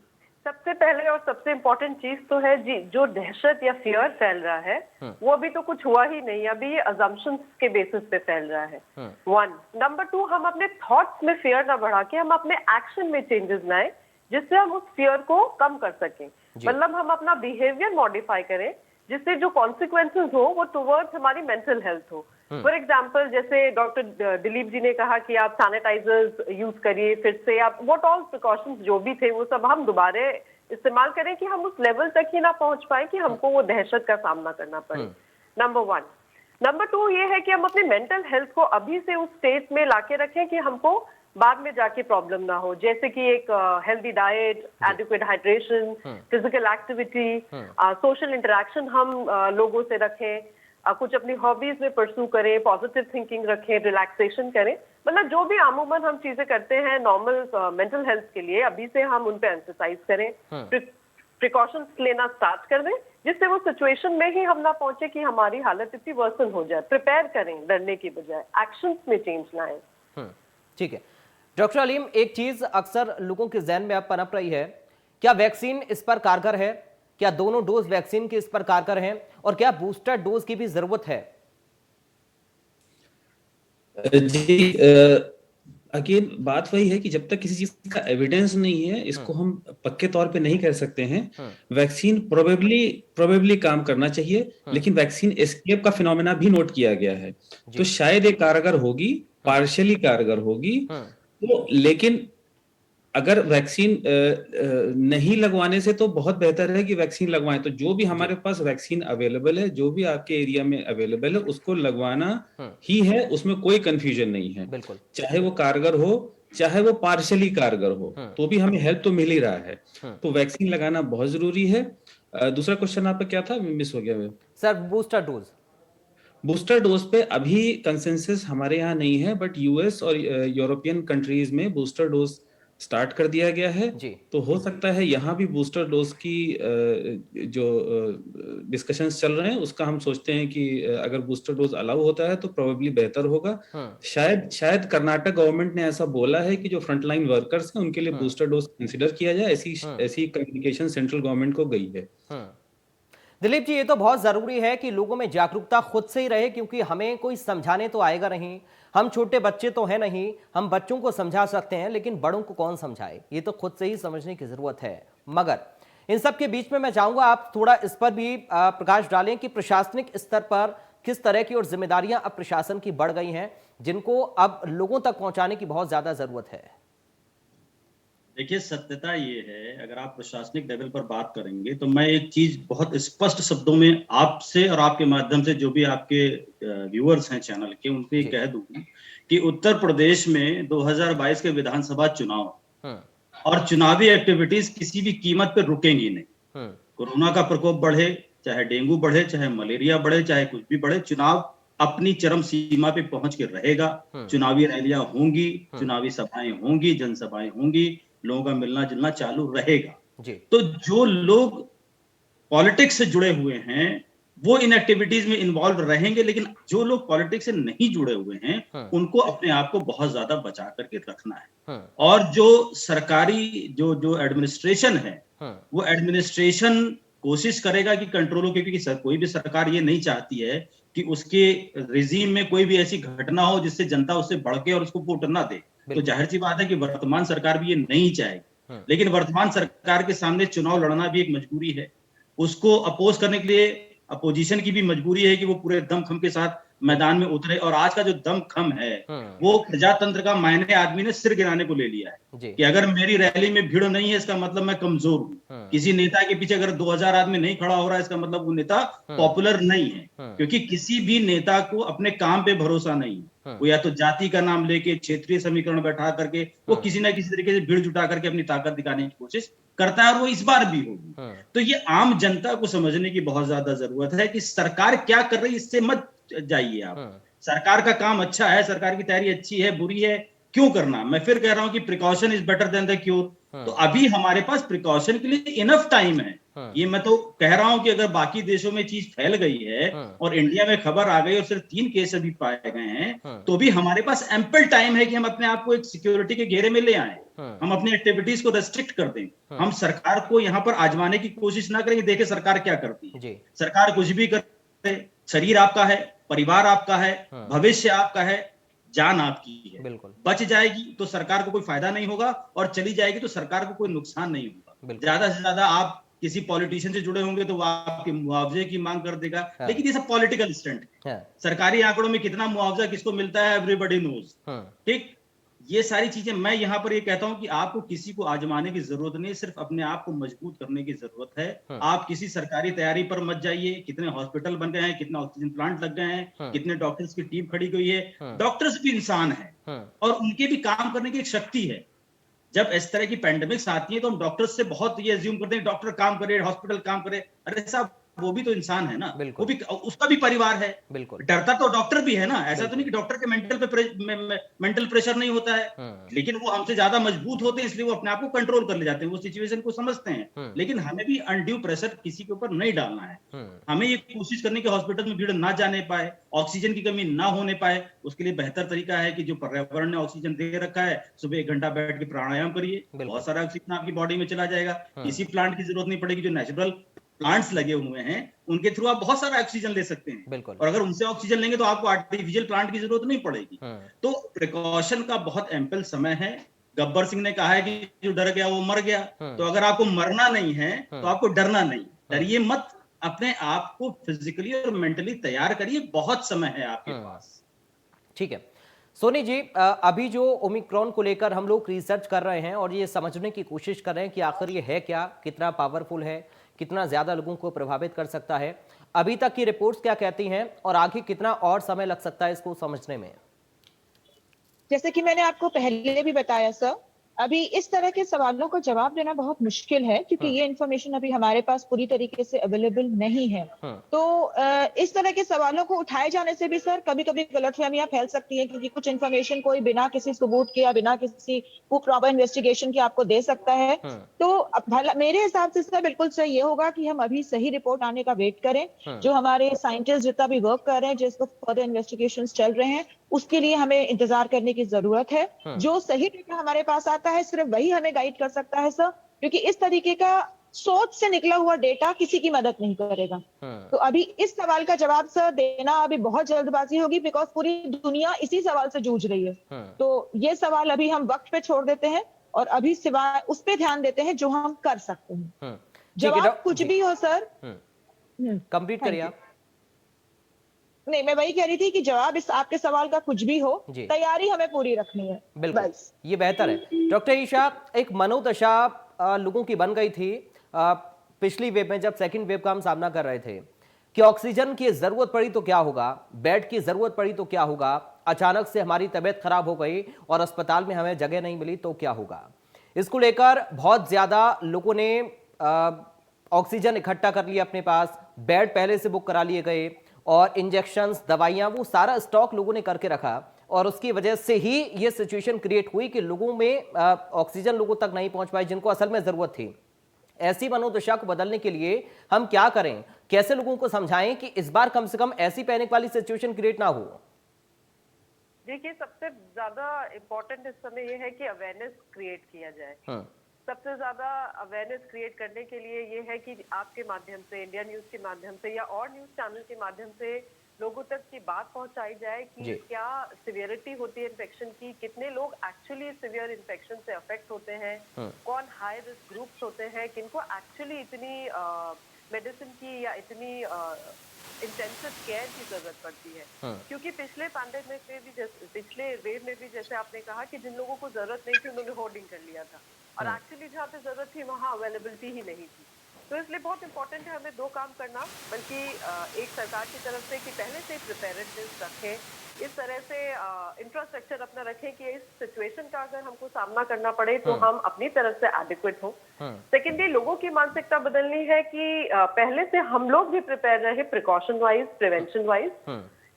सबसे पहले और सबसे इम्पोर्टेंट चीज तो है जी, जो दहशत या फियर फैल रहा है वो अभी तो कुछ हुआ ही नहीं, अभी ये अजम्पशंस के बेसिस पे फैल रहा है। 1 नंबर 2, हम अपने थॉट्स में फियर ना बढ़ा के हम अपने एक्शन में चेंजेस लाएं, जिससे हम उस फियर को कम कर सकें। मतलब हम अपना बिहेवियर मॉडिफाई करें, जिससे जो कॉन्सिक्वेंसेज हो वो टुवर्ड्स हमारी मेंटल हेल्थ हो। फॉर एग्जाम्पल, जैसे डॉक्टर दिलीप जी ने कहा कि आप सैनिटाइजर्स यूज करिए, फिर से आप व्हाट ऑल प्रिकॉशंस जो भी थे वो सब हम दोबारा इस्तेमाल करें कि हम उस लेवल तक ही ना पहुंच पाए कि हमको वो दहशत का सामना करना पड़े। नंबर 1। नंबर 2 ये है कि हम अपने मेंटल हेल्थ को अभी से उस स्टेट में लाके रखें कि हमको बाद में जाके प्रॉब्लम ना हो, जैसे कि एक healthy diet, adequate hydration, physical activity, social interaction हम लोगों से रखें, कुछ अपनी हॉबीज में परस्यू करें, पॉजिटिव थिंकिंग रखें, रिलैक्सेशन करें। मतलब जो भी आमूमन हम चीजें करते हैं नॉर्मल मेंटल हेल्थ के लिए, अभी से हम उन पे एम्फसाइज करें, प्रिकॉशंस लेना स्टार्ट कर दें, जिससे वो सिचुएशन में ही हम ना पहुंचे कि हमारी हालत इतनी वर्सन हो जाए। प्रिपेयर करें डरने की बजाय, एक्शंस में चेंज लाएं। ठीक है डॉक्टर अलीम, एक चीज अक्सर लोगों के जहन में अब पनप रही है, क्या वैक्सीन इस पर कारगर है? क्या दोनों डोज वैक्सीन के इस पर कारगर हैं और क्या बूस्टर डोज की भी जरूरत है? जी, अगेन बात वही है कि जब तक किसी चीज का एविडेंस नहीं है, इसको हम पक्के तौर पे नहीं कह सकते हैं। वैक्सीन प्रोबेबली काम करना चाहिए, लेकिन वैक्सीन एस्केप का फिनोमेना भी नोट किया गया है। तो शायद ये कारगर होगी, पार्शियली कारगर होगी। तो लेकिन अगर वैक्सीन नहीं लगवाने से तो बहुत बेहतर है कि वैक्सीन लगवाएं। तो जो भी हमारे पास वैक्सीन अवेलेबल है, जो भी आपके एरिया में अवेलेबल है, उसको लगवाना ही है, उसमें कोई कंफ्यूजन नहीं है। बिल्कुल, चाहे वो कारगर हो, चाहे वो पार्शियली कारगर हो, तो भी हमें हेल्प तो मिल ही रहा है। तो वैक्सीन लगाना बहुत जरूरी है। दूसरा क्वेश्चन आपका क्या था, मिस हो गया मैं। Sir booster dose. Booster dose पे अभी कंसेंसस हमारे यहाँ नहीं है, बट यूएस और यूरोपियन कंट्रीज में बूस्टर डोज स्टार्ट कर दिया गया है। जी। तो हो सकता है यहाँ भी बूस्टर डोज की जो डिस्कशंस चल रहे हैं, उसका हम सोचते हैं कि अगर बूस्टर डोज अलाउ होता है तो प्रोबेबली बेहतर होगा। शायद कर्नाटक गवर्नमेंट ने ऐसा बोला है कि जो फ्रंटलाइन वर्कर्स हैं उनके लिए बूस्टर डोज कंसिडर किया जाए। ऐसी कम्युनिकेशन सेंट्रल गवर्नमेंट को गई है। दिलीप जी, ये तो बहुत जरूरी है कि लोगों में जागरूकता खुद से ही रहे, क्योंकि हमें कोई समझाने तो आएगा नहीं। हम छोटे बच्चे तो हैं नहीं, हम बच्चों को समझा सकते हैं, लेकिन बड़ों को कौन समझाए? ये तो खुद से ही समझने की जरूरत है। मगर इन सब के बीच में मैं चाहूंगा आप थोड़ा इस पर भी प्रकाश डालें कि प्रशासनिक स्तर पर किस तरह की और जिम्मेदारियां अब प्रशासन की बढ़ गई हैं, जिनको अब लोगों तक पहुंचाने की बहुत ज्यादा जरूरत है। देखिए, सत्यता ये है, अगर आप प्रशासनिक लेवल पर बात करेंगे तो मैं एक चीज बहुत स्पष्ट शब्दों में आपसे और आपके माध्यम से जो भी आपके व्यूअर्स हैं चैनल के, उनसे कह दूं कि उत्तर प्रदेश में 2022 के विधानसभा चुनाव और चुनावी एक्टिविटीज किसी भी कीमत पर रुकेंगी नहीं। कोरोना का प्रकोप बढ़े, चाहे डेंगू बढ़े, चाहे मलेरिया बढ़े, चाहे कुछ भी बढ़े, चुनाव अपनी चरम सीमा पे पहुंच के रहेगा। चुनावी रैलियां होंगी, चुनावी सभाएं होंगी, जनसभाएं होंगी, लोगों का मिलना जुलना चालू रहेगा। तो जो लोग पॉलिटिक्स से जुड़े हुए हैं वो इन एक्टिविटीज में इन्वॉल्व रहेंगे, लेकिन जो लोग पॉलिटिक्स से नहीं जुड़े हुए हैं उनको अपने आप को बहुत ज्यादा बचा करके रखना है। और जो सरकारी जो एडमिनिस्ट्रेशन है, वो एडमिनिस्ट्रेशन कोशिश करेगा कि कंट्रोल हो, क्योंकि कोई भी सरकार ये नहीं चाहती है कि उसके रिजीम में कोई भी ऐसी घटना हो जिससे जनता उससे बढ़ के और उसको वोट ना दे। तो जाहिर सी बात है कि वर्तमान सरकार भी ये नहीं चाहेगी, लेकिन वर्तमान सरकार के सामने चुनाव लड़ना भी एक मजबूरी है। उसको अपोज करने के लिए अपोजिशन की भी मजबूरी है कि वो पूरे दमखम के साथ मैदान में उतरे। और आज का जो दमखम है वो प्रजातंत्र का मायने आदमी ने सिर गिराने को ले लिया है कि अगर मेरी रैली में भीड़ नहीं है इसका मतलब मैं कमजोर हूं। किसी नेता के पीछे अगर 2000 आदमी नहीं खड़ा हो रहा है इसका मतलब वो नेता पॉपुलर नहीं है, क्योंकि किसी भी नेता को अपने काम पे भरोसा नहीं है। वो या तो जाति का नाम लेके क्षेत्रीय समीकरण बैठा करके वो किसी ना किसी तरीके से भीड़ जुटा करके अपनी ताकत दिखाने की कोशिश करता है, और वो इस बार भी होगी। तो ये आम जनता को समझने की बहुत ज्यादा जरूरत है कि सरकार क्या कर रही है, इससे मत जाइए आप। सरकार का काम अच्छा है, सरकार की तैयारी अच्छी है, बुरी है, क्यों करना? मैं फिर कह रहा हूं कि precaution is better than the cure. तो अभी हमारे पास प्रिकॉशन के लिए इनफ टाइम है। ये मैं तो कह रहा हूं कि अगर बाकी देशों में चीज फैल गई है और इंडिया में खबर आ गई और सिर्फ 3 केस अभी पाए गए हैं, तो भी हमारे पास एम्पल टाइम है कि हम अपने आप को एक सिक्योरिटी के घेरे में ले आए, हम अपनी एक्टिविटीज को रेस्ट्रिक्ट कर दें। हम सरकार को यहाँ पर आजमाने की कोशिश ना करें, देखे सरकार क्या करती है। सरकार कुछ भी करे, शरीर आपका है, परिवार आपका है, भविष्य आपका है, जान आपकी है। बिल्कुल। बच जाएगी तो सरकार को कोई फायदा नहीं होगा, और चली जाएगी तो सरकार को कोई नुकसान नहीं होगा। ज्यादा से ज्यादा आप किसी पॉलिटिशियन से जुड़े होंगे तो वो आपके मुआवजे की मांग कर देगा, लेकिन ये सब पॉलिटिकल स्टंट है। सरकारी आंकड़ों में कितना मुआवजा किसको मिलता है एवरीबॉडी नोज। ठीक, ये सारी चीजें मैं यहाँ पर ये कहता हूं कि आपको किसी को आजमाने की जरूरत नहीं, सिर्फ अपने आप को मजबूत करने की जरूरत है। आप किसी सरकारी तैयारी पर मत जाइए। कितने हॉस्पिटल बन गए हैं, कितने ऑक्सीजन प्लांट लग गए हैं, कितने डॉक्टर्स की टीम खड़ी गई है। डॉक्टर्स भी इंसान है और उनके भी काम करने की एक शक्ति है। जब इस तरह की पैंडेमिक्स आती है तो हम डॉक्टर्स से बहुत ये अज्यूम करते हैं डॉक्टर काम करे, हॉस्पिटल काम करे। अरे साहब, वो भी तो इंसान है ना, वो भी, उसका भी परिवार है। बिल्कुल। डरता तो डॉक्टर भी है ना, ऐसा तो नहीं कि डॉक्टर के मेंटल प्रेशर नहीं होता है, लेकिन वो हमसे ज्यादा मजबूत होते हैं, इसलिए वो अपने आप को कंट्रोल कर ले जाते हैं, वो सिचुएशन को समझते हैं। लेकिन हमें भी अनड्यू प्रेशर किसी के ऊपर नहीं डालना है। हमें ये कोशिश करनी कि हॉस्पिटल में भीड़ ना जाने पाए, ऑक्सीजन की कमी ना होने पाए। उसके लिए बेहतर तरीका है कि जो पर्यावरण ने ऑक्सीजन दे रखा है, सुबह 1 घंटा बैठ के प्राणायाम करिए, बहुत सारा ऑक्सीजन आपकी बॉडी में चला जाएगा। किसी प्लांट की जरूरत नहीं पड़ेगी, जो नेचुरल प्लांट्स लगे हुए हैं, उनके थ्रू आप बहुत सारा ऑक्सीजन ले सकते हैं। बिल्कुल। और अगर उनसे ऑक्सीजन लेंगे तो आपको आर्टिफिशियल प्लांट की जरूरत नहीं पड़ेगी। तो प्रिकॉशन का बहुत एम्पल समय है। गब्बर सिंह ने कहा है कि जो डर गया वो मर गया। तो अगर आपको मरना नहीं है तो आपको डरना नहीं, डरिए मत, अपने आप को फिजिकली और मेंटली तैयार करिए, बहुत समय है आपके पास। ठीक है सोनी जी, अभी जो ओमिक्रॉन को लेकर हम लोग रिसर्च कर रहे हैं और ये समझने की कोशिश कर रहे हैं कि आखिर ये है क्या, कितना पावरफुल है, कितना ज्यादा लोगों को प्रभावित कर सकता है, अभी तक की रिपोर्ट्स क्या कहती हैं और आगे कितना और समय लग सकता है इसको समझने में? जैसे कि मैंने आपको पहले भी बताया सर, अभी इस तरह के सवालों का जवाब देना बहुत मुश्किल है क्योंकि ये इन्फॉर्मेशन अभी हमारे पास पूरी तरीके से अवेलेबल नहीं है। तो इस तरह के सवालों को उठाए जाने से भी सर कभी कभी गलतफहमियां फैल सकती हैं क्योंकि कुछ इन्फॉर्मेशन कोई बिना किसी सबूत के या बिना किसी प्रॉपर इन्वेस्टिगेशन के आपको दे सकता है। तो मेरे हिसाब से सर बिल्कुल सही ये होगा कि हम अभी सही रिपोर्ट आने का वेट करें। जो हमारे साइंटिस्ट जितना भी वर्क कर रहे हैं, जिसको फर्दर इन्वेस्टिगेशन चल रहे हैं, उसके लिए हमें इंतजार करने की जरूरत है। जो सही डेटा हमारे पास आता है सिर्फ वही हमें गाइड कर सकता है सर, क्योंकि इस तरीके का सोच से निकला हुआ डेटा किसी की मदद नहीं करेगा। तो अभी इस सवाल का जवाब सर देना अभी बहुत जल्दबाजी होगी बिकॉज पूरी दुनिया इसी सवाल से जूझ रही है। तो ये सवाल अभी हम वक्त पे छोड़ देते हैं और अभी सिवाय उस पे ध्यान देते हैं जो हम कर सकते हैं। जवाब कुछ भी हो सर, कंप्लीट करिए आप। नहीं, मैं वही कह रही थी कि जवाब इस आपके सवाल का कुछ भी हो, तैयारी हमें पूरी रखनी है। बिल्कुल, ये बेहतर है। डॉक्टर ईशा, एक मनोदशा लोगों की बन गई थी पिछली वेव में, जब सेकंड वेव का हम सामना कर रहे थे कि ऑक्सीजन की जरूरत पड़ी तो क्या होगा, बेड की जरूरत पड़ी तो क्या होगा, अचानक से हमारी तबीयत खराब हो गई और अस्पताल में हमें जगह नहीं मिली तो क्या होगा। इसको लेकर बहुत ज्यादा लोगों ने ऑक्सीजन इकट्ठा कर लिया अपने पास, बेड पहले से बुक करा लिए गए और इंजेक्शंस, दवाइयां, वो सारा स्टॉक लोगों ने करके रखा और उसकी वजह से ही ये सिचुएशन क्रिएट हुई कि लोगों में ऑक्सीजन लोगों तक नहीं पहुंच पाई जिनको असल में जरूरत थी। ऐसी मनोदशा को बदलने के लिए हम क्या करें, कैसे लोगों को समझाएं कि इस बार कम से कम ऐसी पैनिक वाली सिचुएशन क्रिएट ना हो? देखिए, सबसे ज्यादा इम्पोर्टेंट इस समय ये है कि अवेयरनेस क्रिएट किया जाए। सबसे ज्यादा अवेयरनेस क्रिएट करने के लिए ये है कि आपके माध्यम से, इंडिया न्यूज के माध्यम से या और न्यूज चैनल के माध्यम से लोगों तक की बात पहुंचाई जाए कि क्या सिवियरिटी होती है इन्फेक्शन की, कितने लोग एक्चुअली सिवियर इन्फेक्शन से अफेक्ट होते हैं, कौन हाई रिस्क ग्रुप्स होते हैं, किनको एक्चुअली इतनी मेडिसिन की या इतनी इंटेंसिव केयर की जरूरत पड़ती है। क्योंकि पिछले पैंडेमिक में भी, पिछले वेव में भी जैसे आपने कहा कि जिन लोगों को जरूरत नहीं थी उन्होंने होर्डिंग कर लिया था और एक्चुअली जहाँ पे जरूरत थी वहाँ अवेलेबिलिटी ही नहीं थी। तो इसलिए बहुत इंपॉर्टेंट है हमें दो काम करना, बल्कि एक सरकार की तरफ से कि पहले से प्रिपेयर्डनेस रखें, इस तरह से इंफ्रास्ट्रक्चर अपना रखें कि इस सिचुएशन का अगर हमको सामना करना पड़े तो हम अपनी तरफ से एडिक्वेट हो। सेकेंडली, लोगों की मानसिकता बदलनी है कि पहले से हम लोग भी प्रिपेयर रहे, प्रिकॉशन वाइज, प्रिवेंशन वाइज,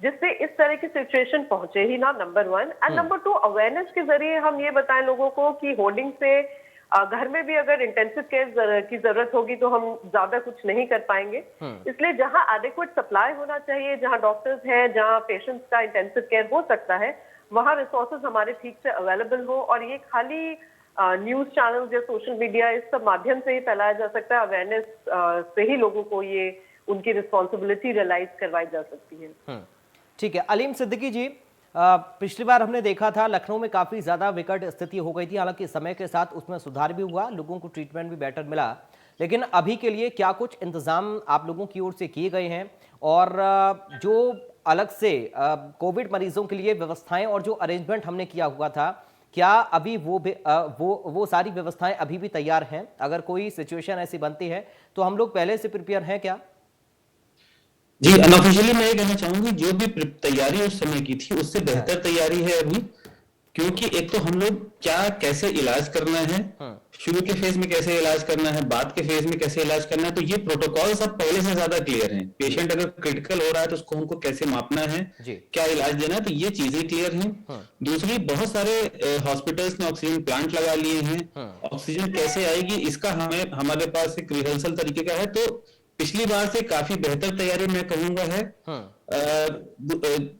जिससे इस तरह की सिचुएशन पहुंचे ही ना, नंबर 1। एंड नंबर 2, अवेयरनेस के जरिए हम ये बताएं लोगों को कि होर्डिंग से घर में भी अगर इंटेंसिव केयर की जरूरत होगी तो हम ज्यादा कुछ नहीं कर पाएंगे। इसलिए जहां एडिक्वेट सप्लाई होना चाहिए, जहां डॉक्टर्स हैं, जहां पेशेंट्स का इंटेंसिव केयर हो सकता है, वहां रिसोर्सेज हमारे ठीक से अवेलेबल हो। और ये खाली न्यूज चैनल या सोशल मीडिया, इस सब माध्यम से ही फैलाया जा सकता है। अवेयरनेस से ही लोगों को ये उनकी रिस्पॉन्सिबिलिटी रियलाइज करवाई जा सकती है। ठीक है, अलीम सिद्दीकी जी, पिछली बार हमने देखा था लखनऊ में काफी ज्यादा विकट स्थिति हो गई थी, हालांकि समय के साथ उसमें सुधार भी हुआ, लोगों को ट्रीटमेंट भी बेटर मिला, लेकिन अभी के लिए क्या कुछ इंतजाम आप लोगों की ओर से किए गए हैं और जो अलग से कोविड मरीजों के लिए व्यवस्थाएं और जो अरेंजमेंट हमने किया हुआ था, क्या अभी वो सारी व्यवस्थाएं अभी भी तैयार हैं? अगर कोई सिचुएशन ऐसी बनती है तो हम लोग पहले से प्रिपेयर हैं क्या? जी, अनऑफिशियली मैं ये कहना चाहूंगी, जो भी तैयारी उस समय की थी उससे बेहतर तैयारी है अभी, क्योंकि एक तो हम लोग कैसे इलाज करना है, शुरू के फेज में कैसे इलाज करना है, बाद के फेज में कैसे इलाज करना है, तो ये प्रोटोकॉल सब पहले से ज्यादा क्लियर हैं। पेशेंट अगर क्रिटिकल हो रहा है तो उसको हमको कैसे मापना है, क्या इलाज देना है, तो ये चीजें क्लियर हैं। दूसरी, बहुत सारे हॉस्पिटल्स ने ऑक्सीजन प्लांट लगा लिए हैं, ऑक्सीजन कैसे आएगी इसका हमारे पास एक रिहर्सल तरीके का है, तो पिछली बार से काफी बेहतर तैयारी मैं कहूंगा है।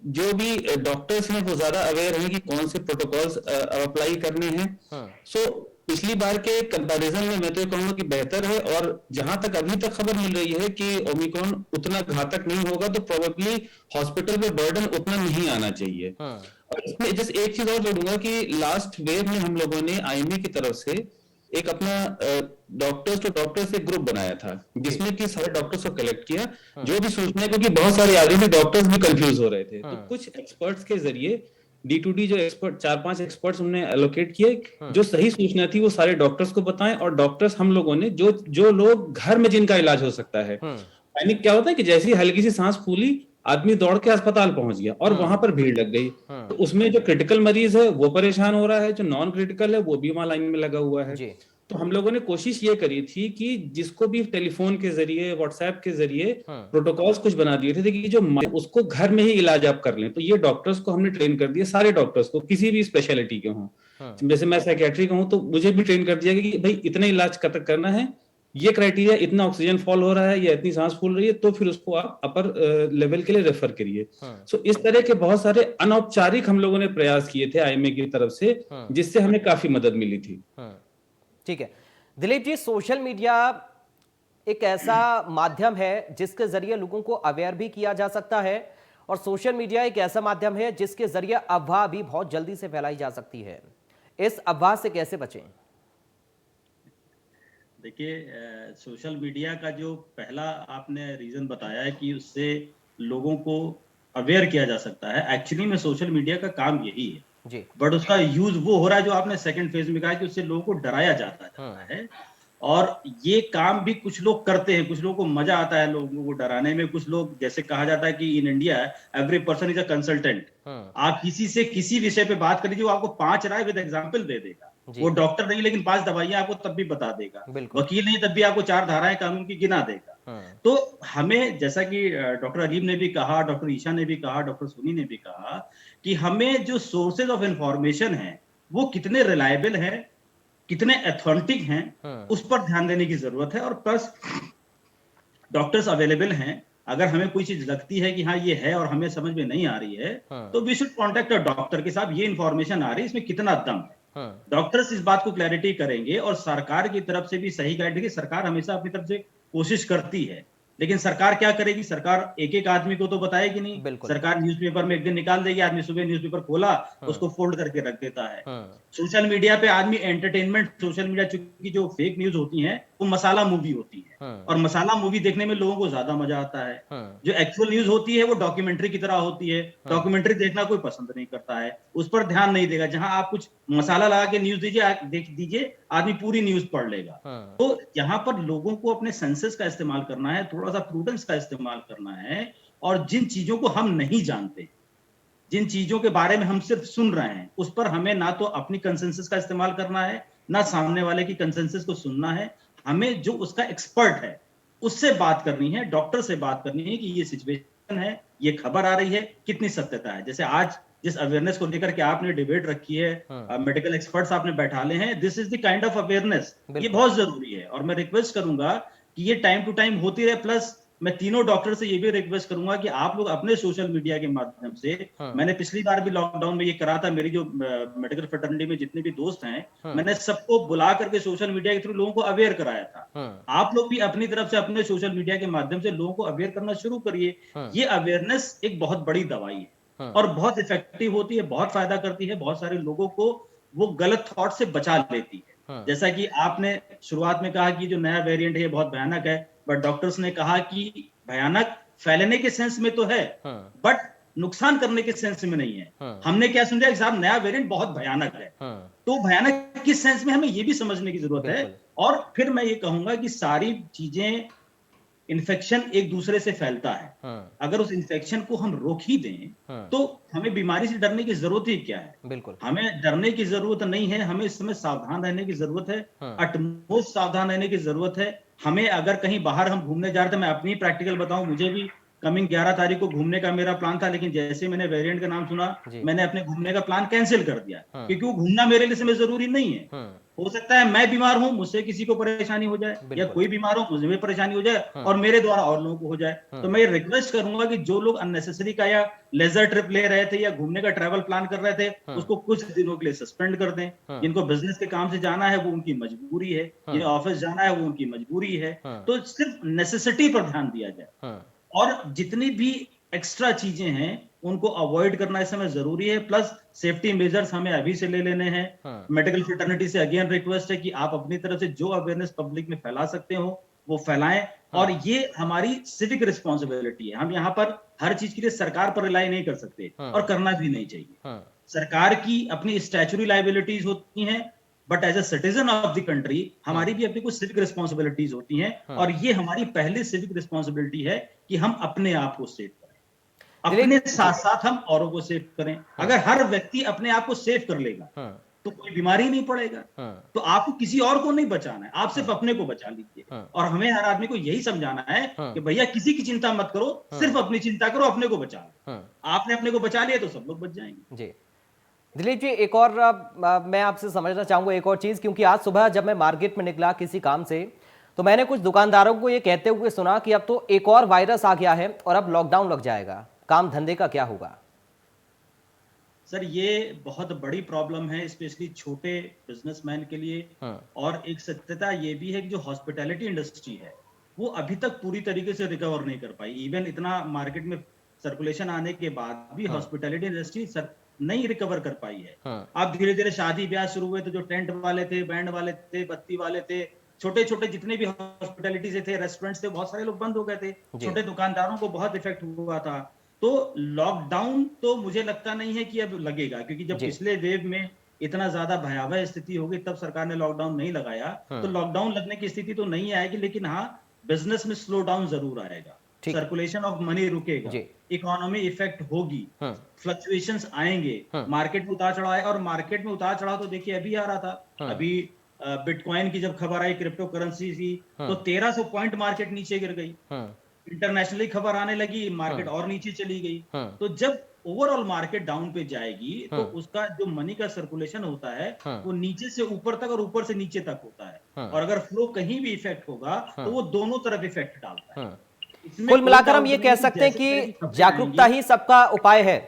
जो भी डॉक्टर्स हैं वो ज्यादा अवेयर हैं कि कौन से प्रोटोकॉल्स अप्लाई करने हैं। सो पिछली बार के कंपैरिजन में मैं तो ये कहूंगा कि बेहतर है, और जहां तक अभी तक खबर मिल रही है कि ओमिक्रॉन उतना घातक नहीं होगा, तो प्रोबेबली हॉस्पिटल पे बर्डन उतना नहीं आना चाहिए। और इसमें जस्ट एक चीज और जोड़ूंगा कि लास्ट वेव में हम लोगों ने आईएमए की तरफ से एक अपना डॉक्टर्स टू डॉक्टर्स एक ग्रुप बनाया था, जिसमें कि सारे डॉक्टर्स को कलेक्ट किया, जो भी सूचना, क्योंकि बहुत सारे आदमी डॉक्टर्स भी कंफ्यूज हो रहे थे, तो कुछ एक्सपर्ट्स के जरिए D2D जो एक्सपर्ट 4-5 एक्सपर्ट्स हमने एलोकेट किए, जो सही सूचना थी वो सारे डॉक्टर्स को बताएं, और डॉक्टर्स हम लोगों ने जो लोग घर में जिनका इलाज हो सकता है, यानी क्या होता है कि जैसी हल्की सी सांस फूली, आदमी दौड़ के अस्पताल पहुंच गया और वहां पर भीड़ लग गई, तो उसमें जो क्रिटिकल मरीज है वो परेशान हो रहा है, जो नॉन क्रिटिकल है वो भी वहां लाइन में लगा हुआ है। तो हम लोगों ने कोशिश ये करी थी कि जिसको भी टेलीफोन के जरिए, व्हाट्सएप के जरिए प्रोटोकॉल्स कुछ बना दिए थे कि जो उसको घर में ही इलाज आप कर लें। तो ये डॉक्टर्स को हमने ट्रेन कर दिया, सारे डॉक्टर्स को, किसी भी स्पेशलिटी के हों। जैसे मैं साइकेट्री का हूं तो मुझे भी ट्रेन कर दिया कि भाई इतना इलाज कब तक करना है, ये क्राइटेरिया, इतना ऑक्सीजन फॉल हो रहा है या इतनी सांस फूल रही है, तो फिर उसको आप अपर लेवल के लिए रेफर करिए। सो इस तरह के बहुत सारे अनौपचारिक हम लोगों ने प्रयास किए थे आईएमए की तरफ से, जिससे हमें काफी मदद मिली थी। ठीक है दिलीप जी, सोशल मीडिया एक ऐसा माध्यम है जिसके जरिए लोगों को अवेयर भी किया जा सकता है, और सोशल मीडिया एक ऐसा माध्यम है जिसके जरिए अफवाह भी बहुत जल्दी से फैलाई जा सकती है। इस अफवाह से कैसे बचें? देखिए, सोशल मीडिया का जो पहला आपने रीजन बताया है कि उससे लोगों को अवेयर किया जा सकता है, एक्चुअली में सोशल मीडिया का काम यही है जी, बट उसका यूज वो हो रहा है जो आपने सेकंड फेज में कहा कि उससे लोगों को डराया जाता है। और ये काम भी कुछ लोग करते हैं, कुछ लोगों को मजा आता है लोगों को डराने में। कुछ लोग, जैसे कहा जाता है कि in India every person is a consultant. आप किसी से किसी विषय पे बात कर लीजिए, वो आपको 5 राय विद एग्जांपल दे देगा। वो डॉक्टर नहीं लेकिन 5 दवाइयां आपको तब भी बता देगा, वकील नहीं तब भी आपको 4 धाराएं कानून की गिना देगा। तो हमें, जैसा कि डॉक्टर अलीम ने भी कहा, डॉक्टर ईशा ने भी कहा, डॉक्टर सोनी ने भी कहा, कि हमें जो सोर्सेज ऑफ इंफॉर्मेशन है वो कितने रिलायबल है, कितने ऑथेंटिक हैं, उस पर ध्यान देने की जरूरत है। और प्लस डॉक्टर्स अवेलेबल हैं, अगर हमें कोई चीज लगती है कि हाँ ये है और हमें समझ में नहीं आ रही है, तो we should contact a doctor के साथ, ये इंफॉर्मेशन आ रही है, इसमें कितना दम है। डॉक्टर्स इस बात को क्लैरिटी करेंगे, और सरकार की तरफ से भी सही गाइड। सरकार हमेशा अपनी तरफ से कोशिश करती है, लेकिन सरकार क्या करेगी? सरकार एक एक आदमी को तो बताएगी नहीं। सरकार न्यूज़पेपर में एक दिन निकाल देगी, आदमी सुबह न्यूज़पेपर खोला, उसको फोल्ड करके रख देता है। सोशल मीडिया पे आदमी एंटरटेनमेंट, सोशल मीडिया चूंकि जो फेक न्यूज होती है वो मसाला मूवी होती है, और मसाला मूवी देखने में लोगों को ज्यादा मजा आता है। जो एक्चुअल न्यूज होती है वो डॉक्यूमेंट्री की तरह होती है, डॉक्यूमेंट्री देखना कोई पसंद नहीं करता है, उस पर ध्यान नहीं देगा। जहां आप कुछ मसाला लगा के न्यूज देख दीजिए, आदमी पूरी न्यूज पढ़ लेगा। तो यहाँ पर लोगों को अपने सेंसेस का इस्तेमाल करना है, थोड़ा सा प्रूडेंस का इस्तेमाल करना है, और जिन चीजों को हम नहीं जानते, जिन चीजों के बारे में हम सिर्फ सुन रहे हैं, उस पर हमें ना तो अपनी कंसेंसस का इस्तेमाल करना है, ना सामने वाले की कंसेंसस को सुनना है। हमें जो उसका एक्सपर्ट है उससे बात करनी है, डॉक्टर से बात करनी है कि ये सिचुएशन है, ये खबर आ रही है, कितनी सत्यता है। जैसे आज जिस अवेयरनेस को लेकर के आपने डिबेट रखी है, मेडिकल एक्सपर्ट्स आपने बैठा ले हैं, this is the kind of awareness, ये बहुत जरूरी है। और मैं रिक्वेस्ट करूंगा कि ये टाइम टू टाइम होती रहे। प्लस मैं तीनों डॉक्टर से ये भी रिक्वेस्ट करूंगा कि आप लोग अपने सोशल मीडिया के माध्यम से, मैंने पिछली बार भी लॉकडाउन में ये करा था, मेरी जो मेडिकल फ्रेटर्निटी में जितने भी दोस्त हैं, मैंने सबको बुला करके सोशल मीडिया के थ्रू लोगों को अवेयर कराया था। आप लोग भी अपनी तरफ से अपने सोशल मीडिया के माध्यम से लोगों को अवेयर करना शुरू करिए। ये अवेयरनेस एक बहुत बड़ी दवाई है और बहुत इफेक्टिव होती है, बहुत फायदा करती है, बहुत सारे लोगों को वो गलत थॉट से बचा लेती है। जैसा कि आपने शुरुआत में कहा कि जो नया वेरिएंट है बहुत भयानक है, बट डॉक्टर्स ने कहा कि भयानक फैलने के सेंस में तो है, बट नुकसान करने के सेंस में नहीं है। हमने क्या समझा कि साहब नया वेरिएंट बहुत भयानक है, तो भयानक किस सेंस में, हमें ये भी समझने की जरूरत है। और फिर मैं ये कहूंगा कि सारी चीजें, इन्फेक्शन एक दूसरे से फैलता है, अगर उस इन्फेक्शन को हम रोक ही दें तो हमें बीमारी से डरने की जरूरत ही क्या है? बिल्कुल, हमें डरने की जरूरत नहीं है, हमें इस समय सावधान रहने की जरूरत है, अटमोस्ट सावधान रहने की जरूरत है। हमें अगर कहीं बाहर हम घूमने जा रहे थे, मैं अपनी प्रैक्टिकल बताऊं, मुझे भी कमिंग 11 तारीख को घूमने का मेरा प्लान था, लेकिन जैसे मैंने वेरिएंट का नाम सुना मैंने अपने घूमने का प्लान कैंसिल कर दिया, क्योंकि वो घूमना मेरे लिए समय जरूरी नहीं है। हो सकता है मैं बीमार हूं, मुझसे किसी को परेशानी हो जाए, या कोई बीमार हो मुझे भी परेशानी हो जाए, और मेरे द्वारा और लोगों को हो जाए। तो मैं रिक्वेस्ट करूंगा कि जो लोग अननेसेसरी का या लेजर ट्रिप ले रहे थे या घूमने का ट्रैवल प्लान कर रहे थे, उसको कुछ दिनों के लिए सस्पेंड कर दें। जिनको बिजनेस के काम से जाना है वो उनकी मजबूरी है, जिन्हें ऑफिस जाना है वो उनकी मजबूरी है, तो सिर्फ नेसेसिटी पर ध्यान दिया जाए, और जितनी भी एक्स्ट्रा चीजें हैं उनको अवॉइड करना इस समय जरूरी है। प्लस सेफ्टी मेजर्स हमें अभी से ले लेने हैं। मेडिकल फ्रेटर्निटी से अगेन रिक्वेस्ट है कि आप अपनी तरफ से जो अवेयरनेस पब्लिक में फैला सकते हो वो फैलाएं, और ये हमारी सिविक रिस्पॉन्सिबिलिटी है। हम यहाँ पर हर चीज के लिए सरकार पर रिलाई नहीं कर सकते, और करना भी नहीं चाहिए। सरकार की अपनी स्टैचुरी लाइबिलिटीज होती हैं, but as a citizen of the country हमारी भी अपनी कुछ सिविक रिस्पॉन्सिबिलिटीज होती हैं, और ये हमारी पहली सिविक रिस्पॉन्सिबिलिटी है कि हम अपने आप को सेव करें, अपने साथ साथ हम औरों को सेव करें। अगर हर व्यक्ति अपने आप को सेव कर लेगा तो कोई बीमारी नहीं पड़ेगा। तो आपको किसी और को नहीं बचाना है, आप सिर्फ अपने को बचा लीजिए। और हमें हर आदमी को यही समझाना है कि भैया किसी की चिंता मत करो, सिर्फ अपनी चिंता करो, अपने को बचा लो। आपने अपने को बचा लिया तो सब लोग बच जाएंगे। जी दिलीप जी, एक और मैं आपसे समझना चाहूंगा एक और चीज, क्योंकि आज सुबह जब मैं मार्केट में निकला किसी काम से, तो मैंने कुछ दुकानदारों को ये कहते हुए सुना कि अब तो एक और वायरस आ गया है और अब लॉकडाउन लग जाएगा, काम धंधे का क्या होगा? सर ये बहुत बड़ी प्रॉब्लम है, स्पेशली छोटे बिजनेसमैन के लिए। और एक सत्यता ये भी है कि जो हॉस्पिटैलिटी इंडस्ट्री है वो अभी तक पूरी तरीके से रिकवर नहीं कर पाई। इवन इतना मार्केट में सर्कुलेशन आने के बाद भी हॉस्पिटैलिटी इंडस्ट्री नहीं रिकवर कर पाई है। अब धीरे धीरे शादी ब्याह शुरू हुए तो जो टेंट वाले थे, बैंड वाले थे, बत्ती वाले थे, छोटे छोटे जितने भी हॉस्पिटैलिटी से थे, रेस्टोरेंट्स थे, बहुत सारे लोग बंद हो गए थे। छोटे दुकानदारों को बहुत इफेक्ट हुआ था। तो लॉकडाउन तो मुझे लगता नहीं है कि अब लगेगा, क्योंकि जब पिछले वेव में इतना ज्यादा भयावह स्थिति होगी तब सरकार ने लॉकडाउन नहीं लगाया। तो लॉकडाउन लगने की स्थिति तो नहीं आएगी, लेकिन हाँ बिजनेस में स्लो डाउन जरूर आएगा, सर्कुलेशन ऑफ मनी रुकेगा, इकोनॉमी इफेक्ट होगी, फ्लक्चुएशंस आएंगे, मार्केट में उतार चढ़ाव आएगा। और मार्केट में उतार चढ़ाव तो देखिए अभी आ रहा था, अभी बिटकॉइन की जब खबर आई, क्रिप्टो करेंसी की, तो 1300 पॉइंट मार्केट नीचे गिर गई। इंटरनेशनली खबर आने लगी, मार्केट और नीचे चली गई। तो जब ओवरऑल मार्केट डाउन पे जाएगी तो उसका जो मनी का सर्कुलेशन होता है वो नीचे से ऊपर तक और ऊपर से नीचे तक होता है। और अगर फ्लो कहीं भी इफेक्ट होगा तो वो दोनों तरफ इफेक्ट डालता है। कुल मिलाकर हम ये कह सकते हैं कि जागरूकता ही सबका उपाय है।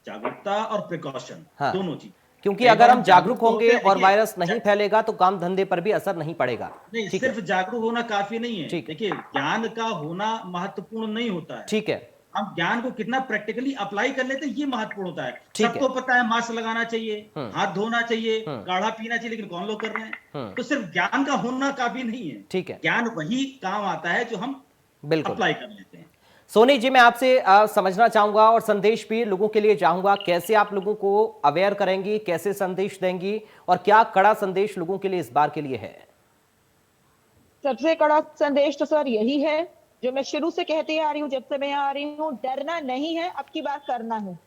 जागरूकता और प्रिकॉशन दोनों चीज, क्योंकि अगर हम जागरूक होंगे और वायरस नहीं फैलेगा तो काम धंधे पर भी असर नहीं पड़ेगा। नहीं, सिर्फ जागरूक होना काफी नहीं है। देखिए ज्ञान का होना महत्वपूर्ण नहीं होता है। ठीक है, हम ज्ञान को कितना प्रैक्टिकली अप्लाई कर लेते हैं ये महत्वपूर्ण होता है। सबको पता है मास्क लगाना चाहिए, हाथ धोना चाहिए, काढ़ा पीना चाहिए, लेकिन कौन लोग कर रहे हैं? तो सिर्फ ज्ञान का होना काफी नहीं है। ठीक है, ज्ञान वही काम आता है जो हम बिल्कुल अप्लाई कर लेते हैं। सोनी जी, मैं आपसे समझना चाहूंगा और संदेश भी लोगों के लिए चाहूंगा, कैसे आप लोगों को अवेयर करेंगी, कैसे संदेश देंगी, और क्या कड़ा संदेश लोगों के लिए इस बार के लिए है? सबसे कड़ा संदेश तो सर यही है जो मैं शुरू से कहती आ रही हूँ, जब से मैं यहाँ आ रही हूँ, डरना नहीं है, अब की बार करना है।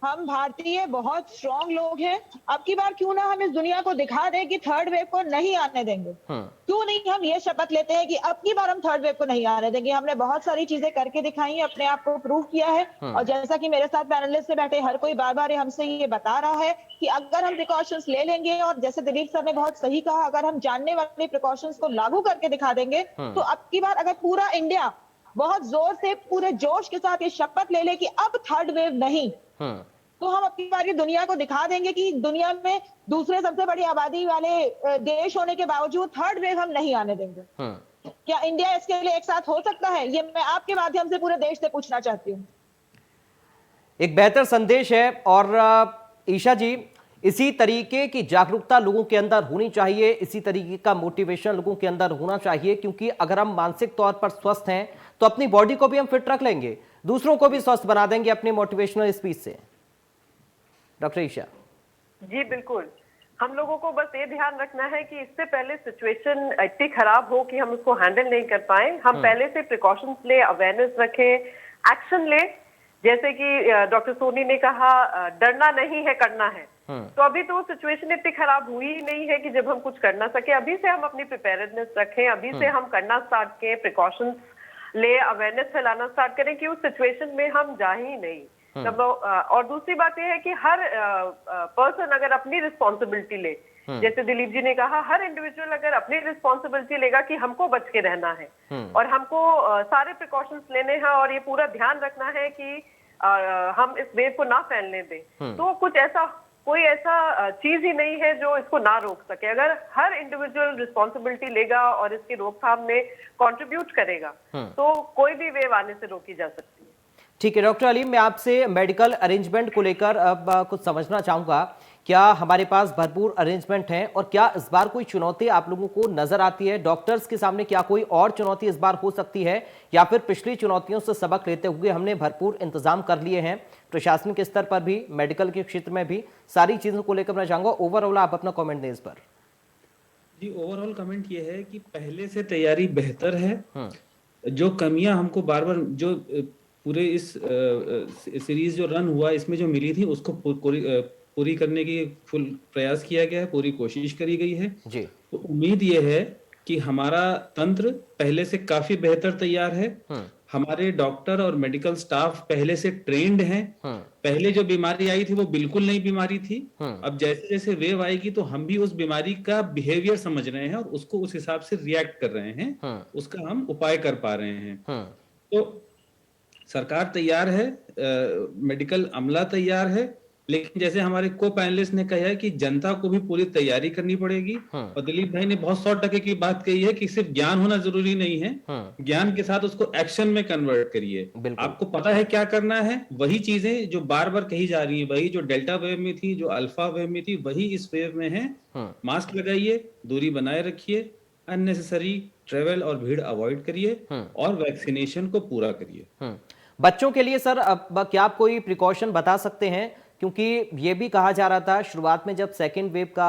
हम भारतीय बहुत स्ट्रांग लोग हैं, अब की बार क्यों ना हम इस दुनिया को दिखा दें कि थर्ड वेव को नहीं आने देंगे। क्यों नहीं हम ये शपथ लेते हैं कि अब की बार हम थर्ड वेव को नहीं आने देंगे। हमने बहुत सारी चीजें करके दिखाई है, अपने आप को प्रूव किया है, और जैसा कि मेरे साथ पैनलिस्ट से बैठे हर कोई बार बार हमसे ये बता रहा है कि अगर हम प्रिकॉशंस ले लेंगे, और जैसे दिलीप सर ने बहुत सही कहा, अगर हम जानने वाले प्रिकॉशंस को लागू करके दिखा देंगे तो अब की बार अगर पूरा इंडिया बहुत जोर से पूरे जोश के साथ ये शपथ ले ले कि अब थर्ड वेव नहीं, तो हम अपनी बार दुनिया को दिखा देंगे कि दुनिया में दूसरे सबसे बड़ी आबादी वाले देश होने के बावजूद थर्ड वेव हम नहीं आने देंगे। क्या इंडिया इसके लिए एक साथ हो सकता है? ये मैं आपके माध्यम से पूरे देश से पूछना चाहती हूँ। एक बेहतर संदेश है, और ईशा जी, इसी तरीके की जागरूकता लोगों के अंदर होनी चाहिए, इसी तरीके का मोटिवेशन लोगों के अंदर होना चाहिए, क्योंकि अगर हम मानसिक तौर पर स्वस्थ हैं तो अपनी बॉडी को भी हम फिट रख लेंगे, दूसरों को भी स्वस्थ बना देंगे अपनी मोटिवेशनल स्पीच से। डॉक्टर ईशा जी बिल्कुल, हम लोगों को बस ये ध्यान रखना है कि इससे पहले सिचुएशन इतनी खराब हो कि हम उसको हैंडल नहीं कर पाए, हम पहले से प्रिकॉशंस ले, अवेयरनेस रखें, एक्शन ले। जैसे कि डॉक्टर सोनी ने कहा, डरना नहीं है, करना है। तो अभी तो सिचुएशन इतनी खराब हुई ही नहीं है कि जब हम कुछ कर ना सके। अभी से हम अपनी प्रिपेयर्डनेस रखें, अभी से हम करना स्टार्ट करें, प्रिकॉशंस ले अवेयरनेस फैलाना स्टार्ट करें कि उस सिचुएशन में हम जा ही नहीं। और दूसरी बात यह है कि हर पर्सन अगर अपनी रिस्पॉन्सिबिलिटी ले, जैसे दिलीप जी ने कहा, हर इंडिविजुअल अगर अपनी रिस्पॉन्सिबिलिटी लेगा कि हमको बच के रहना है और हमको सारे प्रिकॉशंस लेने हैं और ये पूरा ध्यान रखना है कि हम इस वेव को ना फैलने दें, तो कोई ऐसा चीज ही नहीं है जो इसको ना रोक सके। अगर हर इंडिविजुअल रिस्पॉन्सिबिलिटी लेगा और इसकी रोकथाम में कंट्रीब्यूट करेगा तो कोई भी वेव आने से रोकी जा सकती है। ठीक है डॉक्टर अलीम, मैं आपसे मेडिकल अरेंजमेंट को लेकर अब कुछ समझना चाहूंगा। क्या हमारे पास भरपूर अरेंजमेंट हैं और क्या इस बार कोई चुनौती आप लोगों को नजर आती है? डॉक्टर्स के सामने क्या कोई और चुनौती इस बार हो सकती है या फिर पिछली चुनौतियों से सबक लेते हुए हमने भरपूर इंतजाम कर लिए हैं प्रशासनिक स्तर पर भी, मेडिकल के क्षेत्र में भी? सारी चीजों को लेकर मैं चाहूंगा ओवरऑल आप अपना कमेंट दें इस पर। जी, ओवरऑल कमेंट ये है कि पहले से तैयारी बेहतर है। जो कमियां हमको बार बार जो पूरे इस सीरीज जो रन हुआ इसमें जो मिली थी उसको पूरी करने की फुल प्रयास किया गया है, पूरी कोशिश करी गई है जी। तो उम्मीद ये है कि हमारा तंत्र पहले से काफी बेहतर तैयार है। हमारे डॉक्टर और मेडिकल स्टाफ पहले से ट्रेंड हैं। पहले जो बीमारी आई थी वो बिल्कुल नई बीमारी थी। अब जैसे जैसे वेव आएगी तो हम भी उस बीमारी का बिहेवियर समझ रहे हैं और उसको उस हिसाब से रिएक्ट कर रहे हैं, उसका हम उपाय कर पा रहे हैं। तो सरकार तैयार है, मेडिकल अमला तैयार है, लेकिन जैसे हमारे को पैनलिस्ट ने कहा है कि जनता को भी पूरी तैयारी करनी पड़ेगी। और दिलीप भाई ने बहुत 100% की बात कही है कि सिर्फ ज्ञान होना जरूरी नहीं है, ज्ञान के साथ उसको एक्शन में कन्वर्ट करिए। आपको पता है क्या करना है, वही चीजें जो बार बार कही जा रही है, वही जो डेल्टा वेव में थी, जो अल्फा वेव में थी, वही इस वेव में है। मास्क लगाइए, दूरी बनाए रखिए, अननेसेसरी ट्रेवल और भीड़ अवॉइड करिए और वैक्सीनेशन को पूरा करिए। बच्चों के लिए सर अब क्या आप कोई प्रिकॉशन बता सकते हैं? क्योंकि ये भी कहा जा रहा था शुरुआत में जब सेकेंड वेव का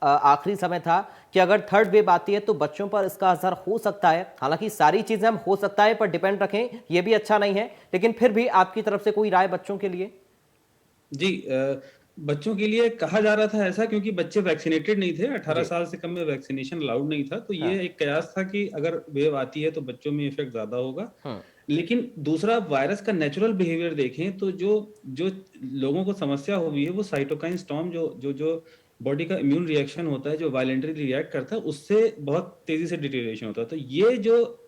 आखिरी समय था कि अगर थर्ड वेव आती है तो बच्चों पर इसका असर हो सकता है। हालांकि सारी चीजें हम हो सकता है पर डिपेंड रखें ये भी अच्छा नहीं है, लेकिन फिर भी आपकी तरफ से कोई राय बच्चों के लिए? जी, बच्चों के लिए कहा जा रहा था ऐसा क्योंकि बच्चे वैक्सीनेटेड नहीं थे, 18 साल से कम में वैक्सीनेशन अलाउड नहीं था, तो ये एक कयास था कि अगर वेव आती है तो बच्चों में इफेक्ट ज्यादा होगा। लेकिन दूसरा, वायरस का नेचुरल बिहेवियर देखें तो जो लोगों को समस्या हुई है वो साइटोकाइन स्टॉर्म जो बॉडी का इम्यून रिएक्शन होता है, जो वायलेंटली रिएक्ट करता है, उससे बहुत तेजी से डिटेरियोरेशन होता है। तो ये जो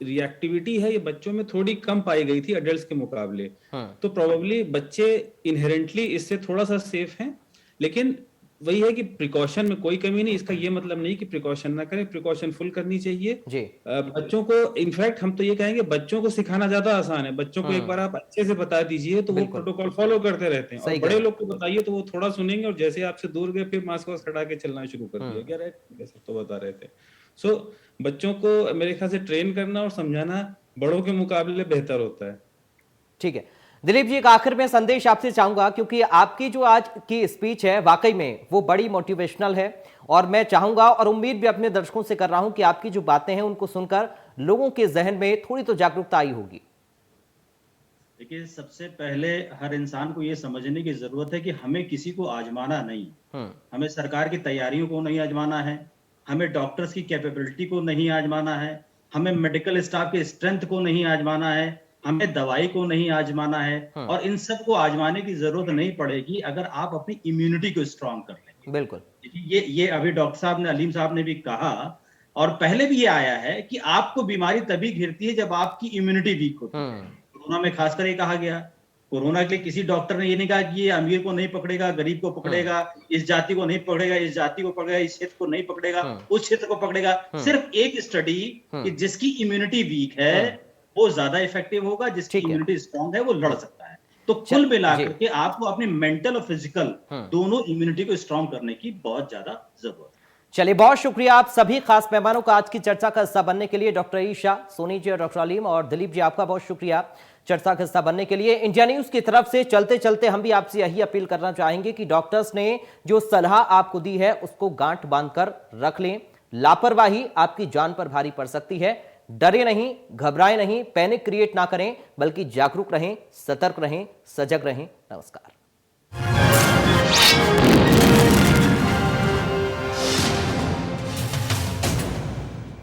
रिएक्टिविटी है ये बच्चों में थोड़ी कम पाई गई थी एडल्ट्स के मुकाबले। तो प्रोबेबली बच्चे इनहेरेंटली इससे थोड़ा सा सेफ हैं, लेकिन वही है कि प्रिकॉशन में कोई कमी नहीं। इसका ये मतलब नहीं कि प्रिकॉशन ना करें, प्रिकॉशन फुल करनी चाहिए जी। बच्चों को। इनफैक्ट हम तो ये कहेंगे बच्चों को सिखाना ज्यादा आसान है। बच्चों को एक बार आप अच्छे से बता दीजिए तो वो प्रोटोकॉल फॉलो करते रहते हैं, और बड़े लोग को बताइए तो वो थोड़ा सुनेंगे और जैसे आपसे दूर गए फिर मास्क वास्क हटा के चलना शुरू कर दिया। क्या रहे सब तो बता रहे थे। सो बच्चों को मेरे ख्याल से ट्रेन करना और समझाना बड़ों के मुकाबले बेहतर होता है। ठीक है दिलीप जी, एक आखिर में संदेश आपसे चाहूंगा, क्योंकि आपकी जो आज की स्पीच है वाकई में वो बड़ी मोटिवेशनल है, और मैं चाहूंगा और उम्मीद भी अपने दर्शकों से कर रहा हूं कि आपकी जो बातें हैं उनको सुनकर लोगों के जहन में थोड़ी तो जागरूकता आई होगी। देखिए, सबसे पहले हर इंसान को ये समझने की जरूरत है कि हमें किसी को आजमाना नहीं, हमें सरकार की तैयारियों को नहीं आजमाना है, हमें डॉक्टर्स की कैपेबिलिटी को नहीं आजमाना है, हमें मेडिकल स्टाफ के स्ट्रेंथ को नहीं आजमाना है, हमें दवाई को नहीं आजमाना है, और इन सब को आजमाने की जरूरत नहीं पड़ेगी अगर आप अपनी इम्यूनिटी को स्ट्रांग कर लेंगे। बिल्कुल, ये अभी डॉक्टर साहब ने, अलीम साहब ने भी कहा, और पहले भी ये आया है कि आपको बीमारी तभी घिरती है जब आपकी इम्यूनिटी वीक होती है। कोरोना में खासकर ये कहा गया, कोरोना के लिए किसी डॉक्टर ने ये नहीं कहा कि ये अमीर को नहीं पकड़ेगा, गरीब को पकड़ेगा, इस जाति को नहीं पकड़ेगा, इस जाति को पकड़ेगा, इस क्षेत्र को नहीं पकड़ेगा, उस क्षेत्र को पकड़ेगा। सिर्फ एक स्टडी कि जिसकी इम्यूनिटी वीक है वो ज्यादा इफेक्टिव होगा, जिसकी इम्यूनिटी स्ट्रांग है वो लड़ सकता है। तो कुल मिलाकर के आपको अपनी मेंटल और फिजिकल दोनों इम्यूनिटी को स्ट्रांग करने की बहुत ज्यादा जरूरत है। चलिए, बहुत शुक्रिया आप सभी खास मेहमानों का आज की चर्चा का हिस्सा बनने के लिए। डॉक्टर ईशा, सोनी जी और डॉक्टर अलीम और दिलीप जी, आपका बहुत शुक्रिया चर्चा का हिस्सा बनने के लिए। इंडिया न्यूज की तरफ से चलते चलते हम भी आपसे यही अपील करना चाहेंगे कि डॉक्टर्स ने जो सलाह आपको दी है उसको गांठ बांधकर रख लें। लापरवाही आपकी जान पर भारी पड़ सकती है। डरे नहीं, घबराएं नहीं, पैनिक क्रिएट ना करें, बल्कि जागरूक रहें, सतर्क रहें, सजग रहें। नमस्कार।